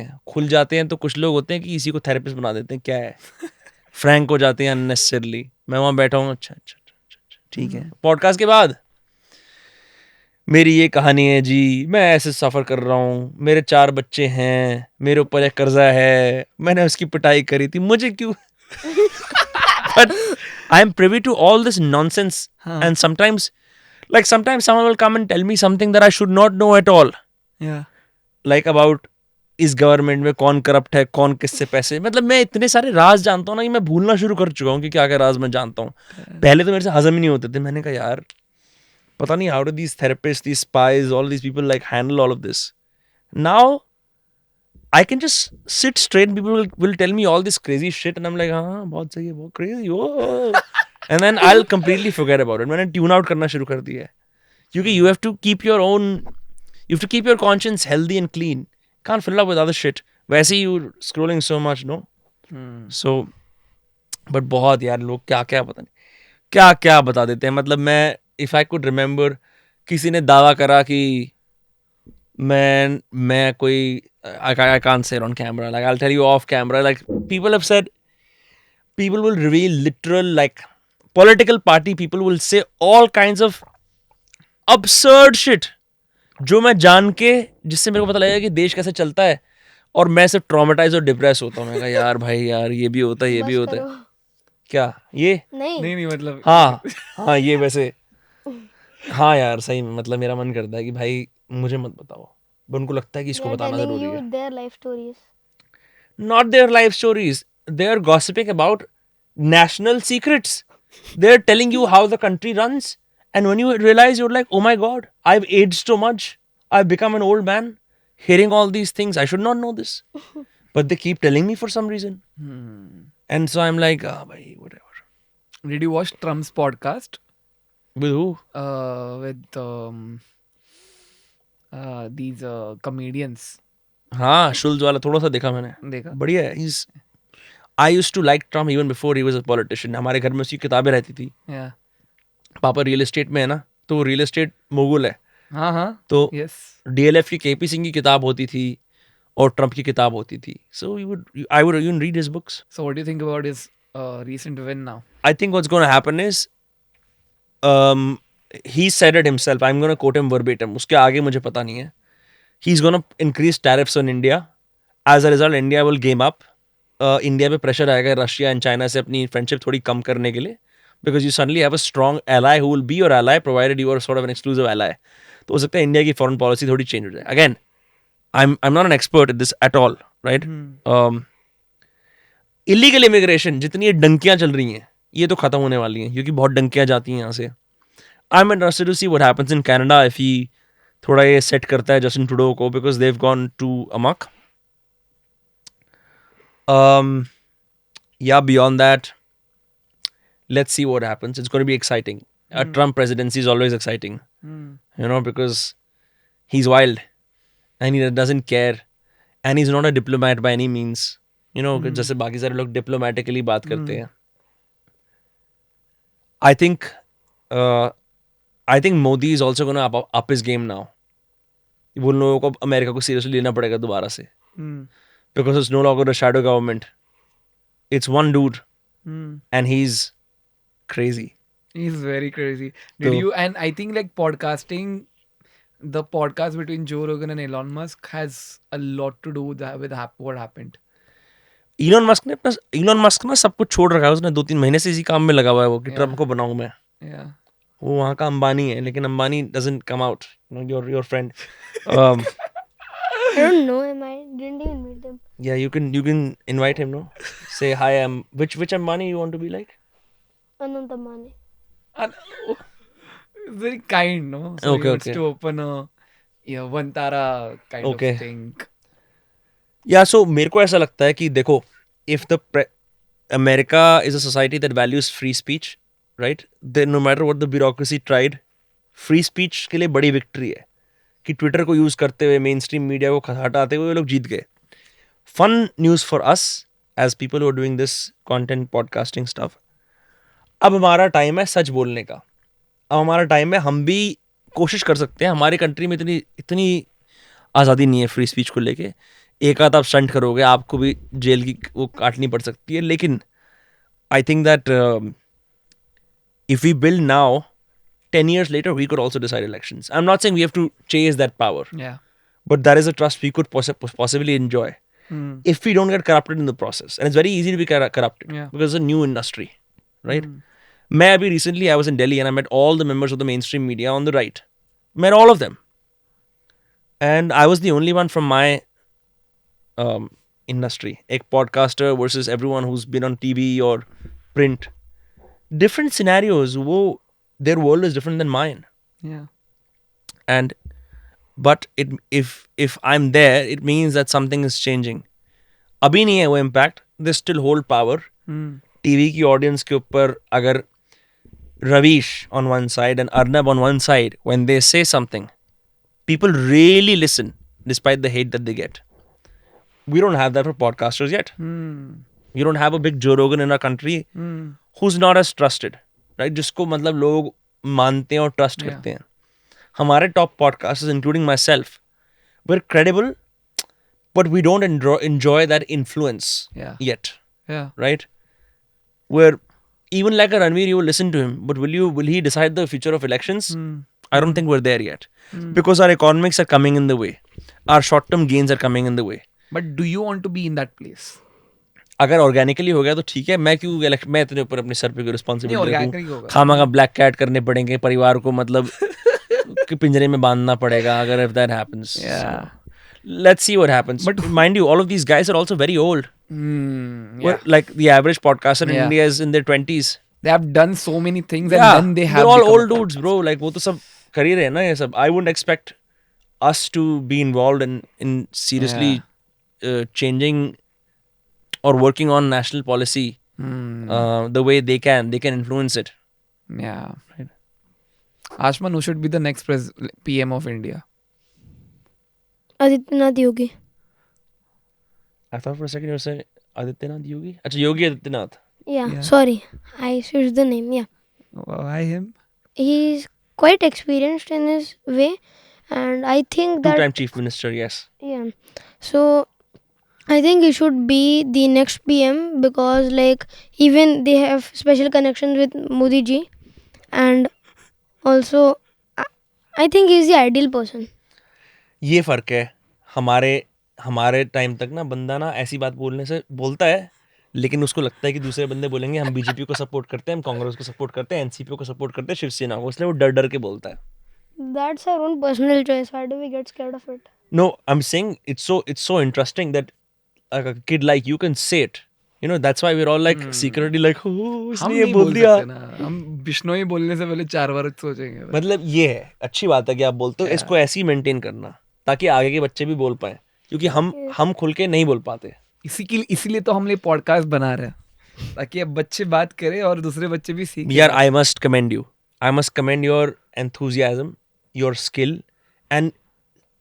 हैं तो कुछ लोग होते हैं कि इसी को थेरेपिस्ट बना देते हैं. क्या है, फ्रैंक हो जाते हैं अननेसेसरली. मैं वहाँ बैठा हूँ, अच्छा अच्छा अच्छा अच्छा, ठीक है. पॉडकास्ट के बाद मेरी ये कहानी है जी, मैं ऐसे सफ़र कर रहा हूँ, मेरे 4 बच्चे हैं, मेरे ऊपर एक कर्जा है, मैंने उसकी पिटाई करी थी, मुझे क्यों. But I am privy to all this nonsense, and sometimes someone will come and tell me something that I should not know at all, Yeah. like about इस गवर्नमेंट में कौन करप्ट है, कौन किससे पैसे. मतलब मैं इतने सारे राज जानता हूँ ना कि मैं भूलना शुरू कर चुका हूँ कि क्या क्या राज मैं जानता हूँ. पहले तो मेरे से हजम ही नहीं होते थे. मैंने कहा यार पता नहीं how do these therapists, these spies, all these people like handle all of this. Now I can just sit straight. People will tell me all this crazy shit, and I'm like, हाँ बहुत सही है, बहुत crazy, oh. And then I'll completely forget about it. मैंने tune out करना शुरू कर दिया है. क्योंकि you have to keep your conscience healthy and clean. Can't fill up with other shit. वैसे ही you scrolling so much, no? So, but बहुत यार लोग क्या क्या पता नहीं क्या क्या बता देते हैं. मतलब मैं if I could remember, किसी ने दावा करा कि मैं कोई I can't say it on camera. Like I'll tell you off camera. Like people have said, people will reveal literal like political party people will say all kinds of absurd shit जो मैं जान के जिससे मेरे को पता लगेगा कि देश कैसे चलता है और मैं सिर्फ ट्रॉमेटाइज और डिप्रेस होता हूँ. मैं कहा यार भाई यार ये भी होता है, ये भी बस होता है. करो. क्या ये? नहीं नहीं मतलब हाँ ये वैसे हाँ यार सही में मतलब मेरा मन करता है कि भाई मुझे मत बताओ. पर उनको लगता है कि they इसको are बताना telling जरूरी you है. their life stories. Not their life stories. They are gossiping about national secrets. They're telling you how the country runs. And when you realize, you're like, oh my God, I've aged so much. I've become an old man hearing all these things. I should not know this. But they keep telling me for some reason. And so I'm like, bhai, whatever. Did you watch Trump's podcast With who? with these comedians? हाँ Schulze वाला थोड़ा सा देखा मैंने. देखा? बढ़िया है. He's I used to like Trump even before he was a politician. हमारे घर में उसकी किताबें रहती थी. Yeah. पापा रियल एस्टेट में है ना, तो वो रियल एस्टेट मोगुल है. हाँ हाँ. तो Yes. डीएलएफ की केपी सिंह की किताब होती थी और ट्रम्प की किताब होती थी. सो I would even read his books. So what do you think about his recent win now? I think what's going to happen is he said it himself. I'm going to quote him verbatim. उसके आगे मुझे पता नहीं है. He's going to increase tariffs on India. As a result, India will game up. India पे pressure आएगा Russia and China से अपनी फ्रेंडशिप थोड़ी कम करने के लिए. Because you suddenly have a strong ally who will be your ally provided you are sort of an exclusive ally. तो हो सकता है इंडिया की फॉरेन पॉलिसी थोड़ी चेंज हो जाए. Again, I'm not an expert at this at all, right? Illegal immigration जितनी ये डंकियां चल रही हैं ये तो खत्म होने वाली हैं क्योंकि बहुत डंकियां जाती हैं यहाँ से. I'm interested to see what happens in Canada if he थोड़ा ये सेट करता है जस्टिन ट्रूडो को because they've gone too amok. Yeah, beyond that, let's see what happens. It's going to be exciting. A Trump presidency is always exciting, you know, because he's wild and he doesn't care and he's not a diplomat by any means. You know, जैसे बाकी सारे लोग diplomatically बात करते हैं. I think Modi is also going to up his game now. वो लोगों को अमेरिका को seriously लेना पड़ेगा दोबारा से. Because it's no longer a shadow government. It's one dude. And he's crazy. He's very crazy. Did So- you? And I think like podcasting the podcast between Joe Rogan and Elon Musk has a lot to do with what happened. Elon Musk ना सब कुछ छोड़ रखा है उसने 2-3 महीने से इसी काम में लगा हुआ है वो कि Yeah. ट्रम्प को बनाऊं मैं Yeah. वो वहाँ का अंबानी है लेकिन Ambani doesn't come out your friend I don't know him. I didn't even meet them. yeah you can invite him no say hi which Ambani you want to be like Anant Ambani. And, it's very kind, no? So Okay, he wants okay. to open a one tara kind Okay. of thing. या सो मेरे को ऐसा लगता है कि देखो if the America is a society that values free speech right then no matter what the bureaucracy tried free speech के लिए बड़ी विक्ट्री है कि ट्विटर को यूज करते हुए मेन स्ट्रीम मीडिया को हटाते हुए लोग जीत गए fun news for us as people are doing this content podcasting stuff अब हमारा टाइम है सच बोलने का अब हमारा टाइम है हम भी कोशिश कर सकते हैं हमारी कंट्री में इतनी इतनी आज़ादी नहीं है फ्री स्पीच को लेके एक आध आप स्टंट करोगे आपको भी जेल की वो काटनी पड़ सकती है लेकिन I think that if we build now 10 years later we could also decide elections. I'm not saying we have to chase that power, Yeah. but that is a trust we could possibly enjoy Hmm. if we don't get corrupted in the process. And it's very easy to be corrupted Yeah. because it's a new industry, right? Hmm. मैं अभी recently I was in Delhi and I met all the members of the mainstream media on the right. Met all of them. And I was the only one from my industry. एक podcaster versus everyone who's been on TV or print. Different scenarios. Their world is different than mine. Yeah. And but if I'm there, it means that something is changing. अभी नहीं है वो impact. They still hold power. Hmm. TV की audience के ऊपर अगर Ravish on one side and Arnab on one side, when they say something, people really listen despite the hate that they get. We don't have that for podcasters yet. Hmm. You don't have a big Joe Rogan in our country Hmm. who's not as trusted, right? जिसको मतलब लोग मानते हैं और trust Yeah. करते हैं. हमारे top podcasters, including myself, we're credible, but we don't enjoy that influence Yeah. yet, Yeah. right? Where even like a Ranveer, you will listen to him, but will he decide the future of elections? Hmm. I don't think we're there yet because our economics are coming in the way, our short-term gains are coming in the way. But do you want to be in that place? अगर organically हो गया तो ठीक है मैं क्यों मैं इतने ऊपर अपने सर पे नहीं, रिस्पॉन्सिबिलिटी organically रखूं होगा. खामा का ब्लैक कैट करने पड़ेंगे परिवार को मतलब कि पिंजरे में बांधना पड़ेगा अगर if that happens. Yeah. Let's see what happens. But mind you, all of these guys are also very old. Hmm. We're- Yeah. Like the average podcaster in Yeah. India is in their 20s. They have done so many things and Yeah, then they have they're all become old dudes, bro. Like वो तो सब कर ही रहे हैं ना ये सब. I wouldn't expect us to be involved in seriously changing or working on national policy Hmm. the way they can influence it. Yeah. Ashman, who should be the next PM of India? Adityanath Yogi. I thought for a second you were saying Adityanath Yogi. Achha, Yogi Adityanath. Yeah, sorry. I switched the name. Yeah. Why him? He's quite experienced in his way. And I think that... Two-time chief minister, yes. Yeah. So I think he should be the next PM because like even they have special connections with Modi ji, and also I think he's the ideal person. ये फर्क है हमारे time तक ना बंदा ना ऐसी बात बोलने से बोलता है लेकिन उसको लगता है कि दूसरे बंदे बोलेंगे हम बीजेपी को सपोर्ट करते हैं हम कांग्रेस को सपोर्ट करते हैं एनसीपी को सपोर्ट करते हैं शिवसेना को इसलिए वो डर डर के बोलता है That's our own personal choice. Why do we get scared of it? No, I'm saying it's so interesting that a kid like you can say it. You know, that's why we're all like secretly like, oh, हम इसने ये नहीं बोल बोल दिया. सकते ना. हम बिश्नोई बोलने से पहले 4 बार सोचेंगे. मतलब ये है अच्छी बात है कि आप बोलते हो इसको ऐसे ही मेंटेन करना ताकि आगे के बच्चे भी बोल पाए क्योंकि हम खुल के नहीं बोल पाते. इसीलिए तो हम लोग पॉडकास्ट बना रहे हैं ताकि अब बच्चे बात करें और दूसरे बच्चे भी सीखें. यार I must commend you. I must commend your enthusiasm, your skill, and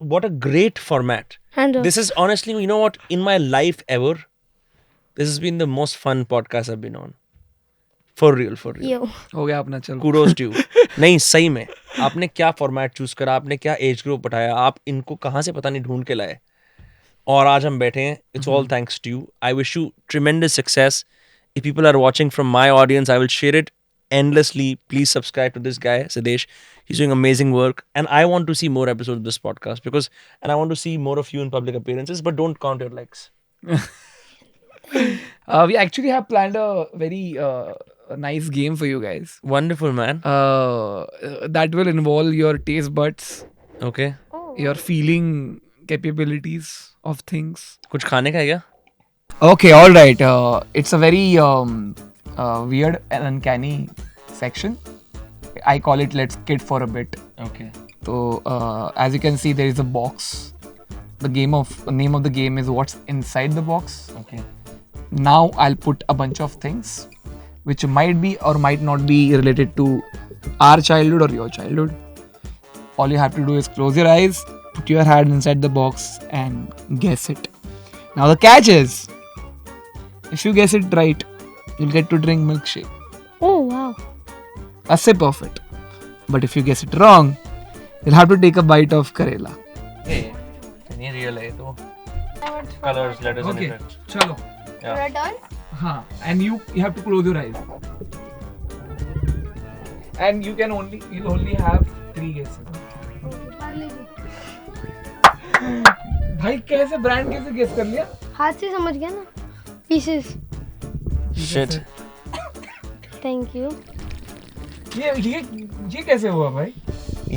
what a great format. Hands up. This is honestly, you know what, in my life ever, this has been the most fun podcast I've been on. For real. Yo. हो गया अपना. चलो. Kudos to you. नहीं सही में आपने क्या format choose करा आपने क्या एज ग्रुप उठाया आप इनको कहाँ से पता नहीं ढूंढ के लाए और आज हम बैठे हैं. It's all thanks to you. I wish you tremendous success. If people are watching from my audience, I will share it endlessly. Please subscribe to this guy, Sidesh. He's doing amazing work. And I want to see more episodes of this podcast and I want to see more of you in public appearances, but don't count your likes. We actually have planned a very nice game for you guys. Wonderful, man. That will involve your taste buds, Okay. Oh. your feeling capabilities of things. कुछ खाने का है क्या? Okay, all right. It's a very weird and uncanny section. I call it "Let's Kid for a Bit." Okay. So, as you can see, there is a box. The name of the game is "What's Inside the Box." Okay. Now I'll put a bunch of things which might be or might not be related to our childhood or your childhood. All you have to do is close your eyes, put your hand inside the box, and guess it. Now the catch is, if you guess it right, you'll get to drink milkshake. Oh wow. A sip of it. But if you guess it wrong, you'll have to take a bite of Karela. Hey, नहीं real है तो colors, letters and effects. chalo. Yeah. Done? Huh. And you have to close your eyes. And you'll only have 3 guesses. भाई कैसे brand कैसे guess कर लिया? हाथ से समझ गया ना? Pieces. Shit. Thank you. ये कैसे हुआ भाई?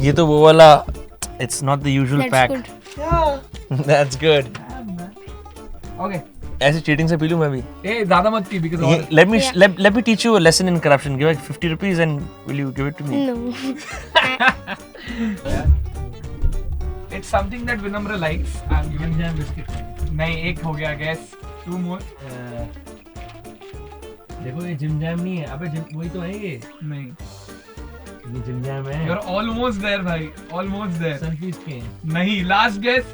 ये तो वो वाला. It's not the usual That's pack. good. Yeah. That's good. Okay. ऐसे cheating से पी लूँ मैं भी. ए ज्यादा मत पी because और Let me teach you a lesson in corruption. Give like 50 rupees and will you give it to me? No. it's something that Vinamra likes. I'm giving him biscuit. नहीं एक हो गया guess. 2 more. देखो ये Jim Jam नहीं है. अबे gym वही तो है ये. नहीं. ये जिम जैम है. You're almost there भाई. Almost there. सनफीस के. नहीं last guess.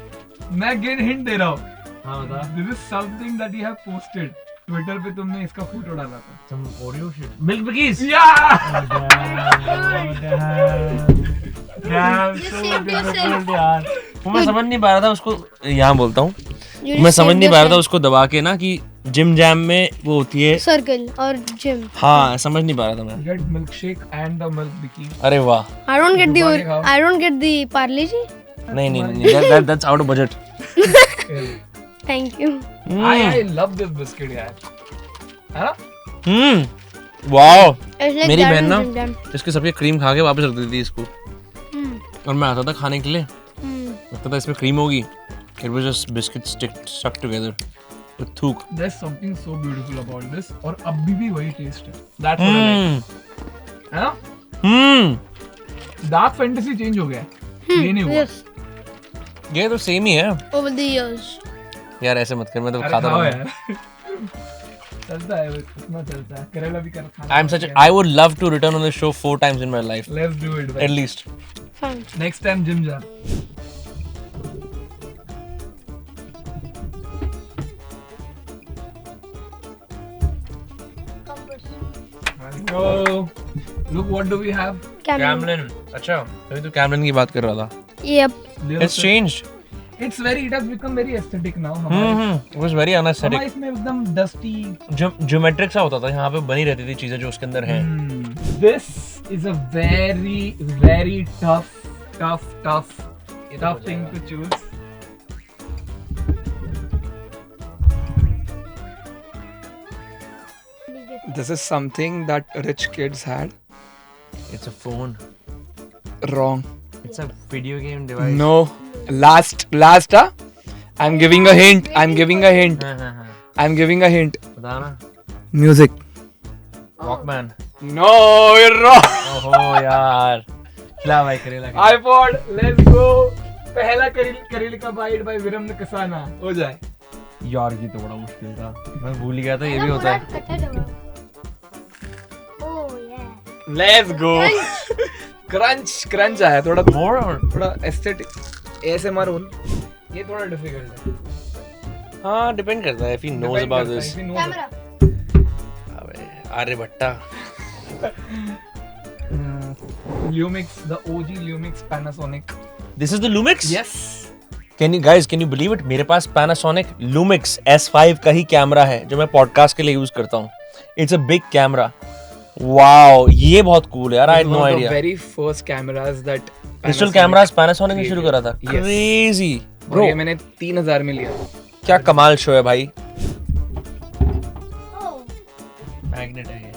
मैं again hint दे रहा हूँ. हाँ बता. This is something that you have posted. Twitter पे तुमने इसका फोटो डाला था. Some Oreo shit. Milk cookies. Yeah. यार. वो मैं समझ नहीं पा रहा था उसको. यहाँ बोलता हूँ. मैं समझ नहीं पा रहा था उसको दबा के ना कि जिम जैम में वो होती है Circle or gym. हाँ समझ नहीं पा रहा था मैं. Get milkshake and the milk bikini. अरे वाह. I don't get Dubai का. I don't get the Parle Ji. नहीं that's out of budget. Thank you. I love this biscuit यार. है ना? वाओ. It's like मेरी that बहन in ना Jim Jam. इसके सबके क्रीम खा के वापस रख देती थी इसको. Hmm. और मैं आता था खाने के लिए. Hmm. लगता था इसमें क्रीम होगी. It was just biscuits stuck together with थूक. There's something so beautiful about this. और अभी भी वही taste है. That's what I like. है ना? Dark fantasy change हो गया. ये नहीं हुआ. Yes. ये तो सेम ही है. Over the years. यार ऐसे मत कर. मैं तो अरे खाता खाओ रहूंगा. यार. चलता है इतना चलता है. करेला भी कर खाना. I'm such a, I would love to return on the show 4 times in my life. Let's do it. At least. Fine. Next time gym jam. Let's go. Look, what do we have? Camlin. अच्छा. अभी तो Camlin की बात कर रहा था. Yep. It's changed. It has become very aesthetic now. It was very हमारे unaesthetic. इसमें एकदम dusty. Geometric सा होता था. यहाँ पे बनी रहती थी चीजें जो उसके अंदर हैं. This is a very, very tough thing to choose. This is something that rich kids had. It's a phone. Wrong. It's a video game device. No. Last. I'm giving a hint. हाँ बता ना. Music. Walkman. No, you're wrong. ओहो यार. खिला भाई करेला. iPod. Let's go. पहला करेले का बाइट भाई विरम ने कसाना हो जाए. यार ये तो बड़ा मुश्किल था. मैं भूल ही गया था ये भी होता है. Oh yeah. Let's go. Crunch आया थोड़ा More or? थोड़ा एस्थेटिक ASMR ये थोड़ा डिफिकल्ट है. हाँ डिपेंड करता है if he knows about this. Camera. अबे Aryabhatta. Lumix, the OG Lumix Panasonic. This is the Lumix? Yes. Can you believe it? मेरे पास Panasonic Lumix S5 का ही कैमरा है जो मैं पॉडकास्ट के लिए यूज करता हूँ. It's a big camera. Wow, ये बहुत कूल है यार, I had no One of the idea. very first cameras that digital Panasonic cameras Panasonic ने शुरू करा था। Yes. क्रेजी और ब्रो, ये मैंने 3000 में लिया। क्या कमाल शो है भाई। मैग्नेट है ये।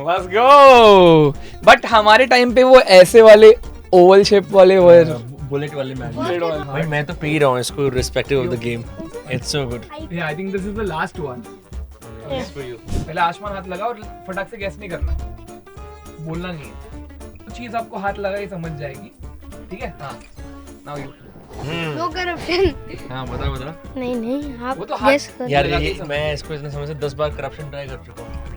Let's go. But हमारे टाइम पे वो ऐसे वाले ओवल शेप वाले वर। बुलेट वाले मैग्नेट। Bullet वाले। भाई मैं तो पी रहा हूँ इसको respective of the game, it's so good. Yeah, I think this is the last one. Yes. For you. पहले आसमान हाथ लगा और फटाक से गैस नहीं करना, बोलना नहीं है। तो चीज आपको हाथ लगा ही समझ जाएगी, ठीक है? हाँ। Now you. No corruption. हाँ बता बता। नहीं नहीं आप वो तो हाथ- गेस कर। यार लगा ये के समझ। मैं इसको इतने समय से 10 बार करप्शन ट्राई कर चुका हूँ। ठीक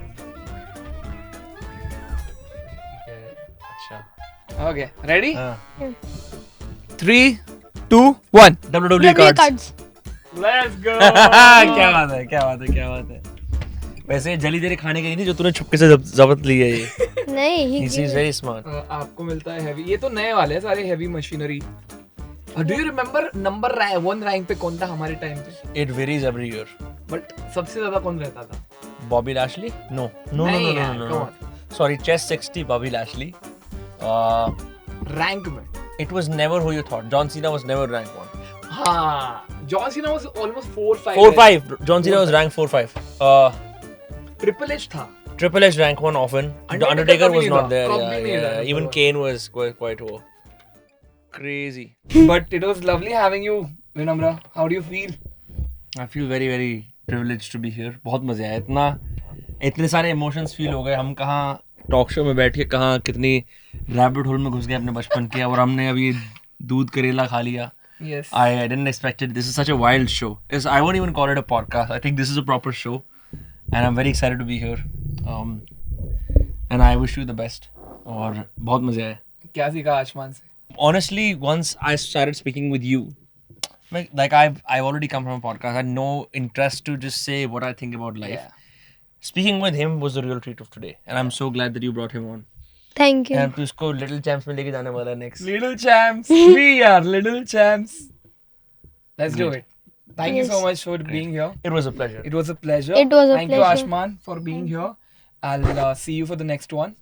है, अच्छा। Okay, ready? हाँ। 3, 2, 1. WWE WWE cards. Let's go. क्या बात है, क्या बात है, क्या बात है। वैसे जली तेरे खाने की नहीं थी जो तूने छुपके से जब्त ली है ये। नहीं ही He is very smart. आपको मिलता है हैवी, ये तो नए वाले हैं सारे heavy machinery. Do you remember number 1 rank पे कौन था हमारे टाइम पे? It varies every year. But सबसे ज्यादा कौन रहता था? Bobby Lashley? No, no, no, नहीं no, no, यार, no, come no. Sorry, chess 60, Bobby Lashley. Rank में। It was never who you thought. John Cena was never rank 1. हाँ, John Cena was almost 4-5. 4-5. John Cena was rank 4-5. Triple H था। Triple H rank 1 often. The Undertaker Undertaker कभी was नहीं not था, there. कभी Yeah, नहीं yeah. था, Even number Kane was quite low. Crazy. But it was lovely having you, Vinamra. How do you feel? I feel very very privileged to be here. बहुत मजा आया। इतने सारे emotions feel हो गए। हम कहाँ टॉक शो में बैठ के कहाँ कितनी रैबिट होल में घुस गए अपने बचपन के, और हमने अभी दूध करेला खा लिया। Yes. I didn't expect it. This is such a wild show. I won't even call it a podcast. I think this is a proper show, and I'm very excited to be here. And I wish you the best. और बहुत मजा आया। क्या सीखा आसमान से? Honestly, once I started speaking with you, like I've already come from a podcast. I had no interest to just say what I think about life. Yeah. Speaking with him was the real treat of today, and I'm so glad that you brought him on. Thank you. And तू इसको Little Champs में लेके जाने वाला है next. Little champs. We are little champs. Let's do it. Thank you so Yes. much for being here. It was a pleasure. It was a pleasure. It was a Thank you, pleasure. Ashman, for being here. I'll see you for the next one.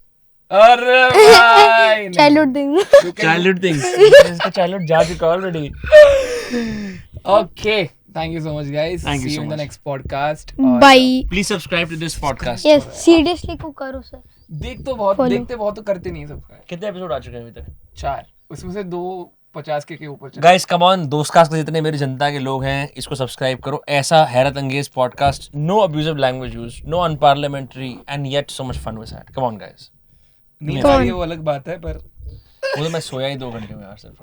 अरे भाई, childhood thing. You can- Childhood things. इसका childhood जा चुका already. Okay. Thank you so much, guys. Thank you see so you in the much. next podcast. और bye. Please subscribe to this podcast. Yes seriously को करो sir. देखते बहुत तो करते नहीं सबका। कितने एपिसोड आ चुके हैं अभी तक? 4, उसमें से 2 50 के ऊपर चले। गाइस कम ऑन, दोस्तकास्ट के जितने मेरी जनता के लोग हैं इसको सब्सक्राइब करो। ऐसा हैरत अंगेज podcast, no abusive language use, no unparliamentary, and yet so much fun with that. Come on guys. नींद Come आ on. रही है वो अलग बात है, पर वो तो मैं सोया ही 2 घंटे में यार सिर्फ।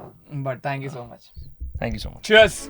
but thank you so much. Thank you so much. Cheers.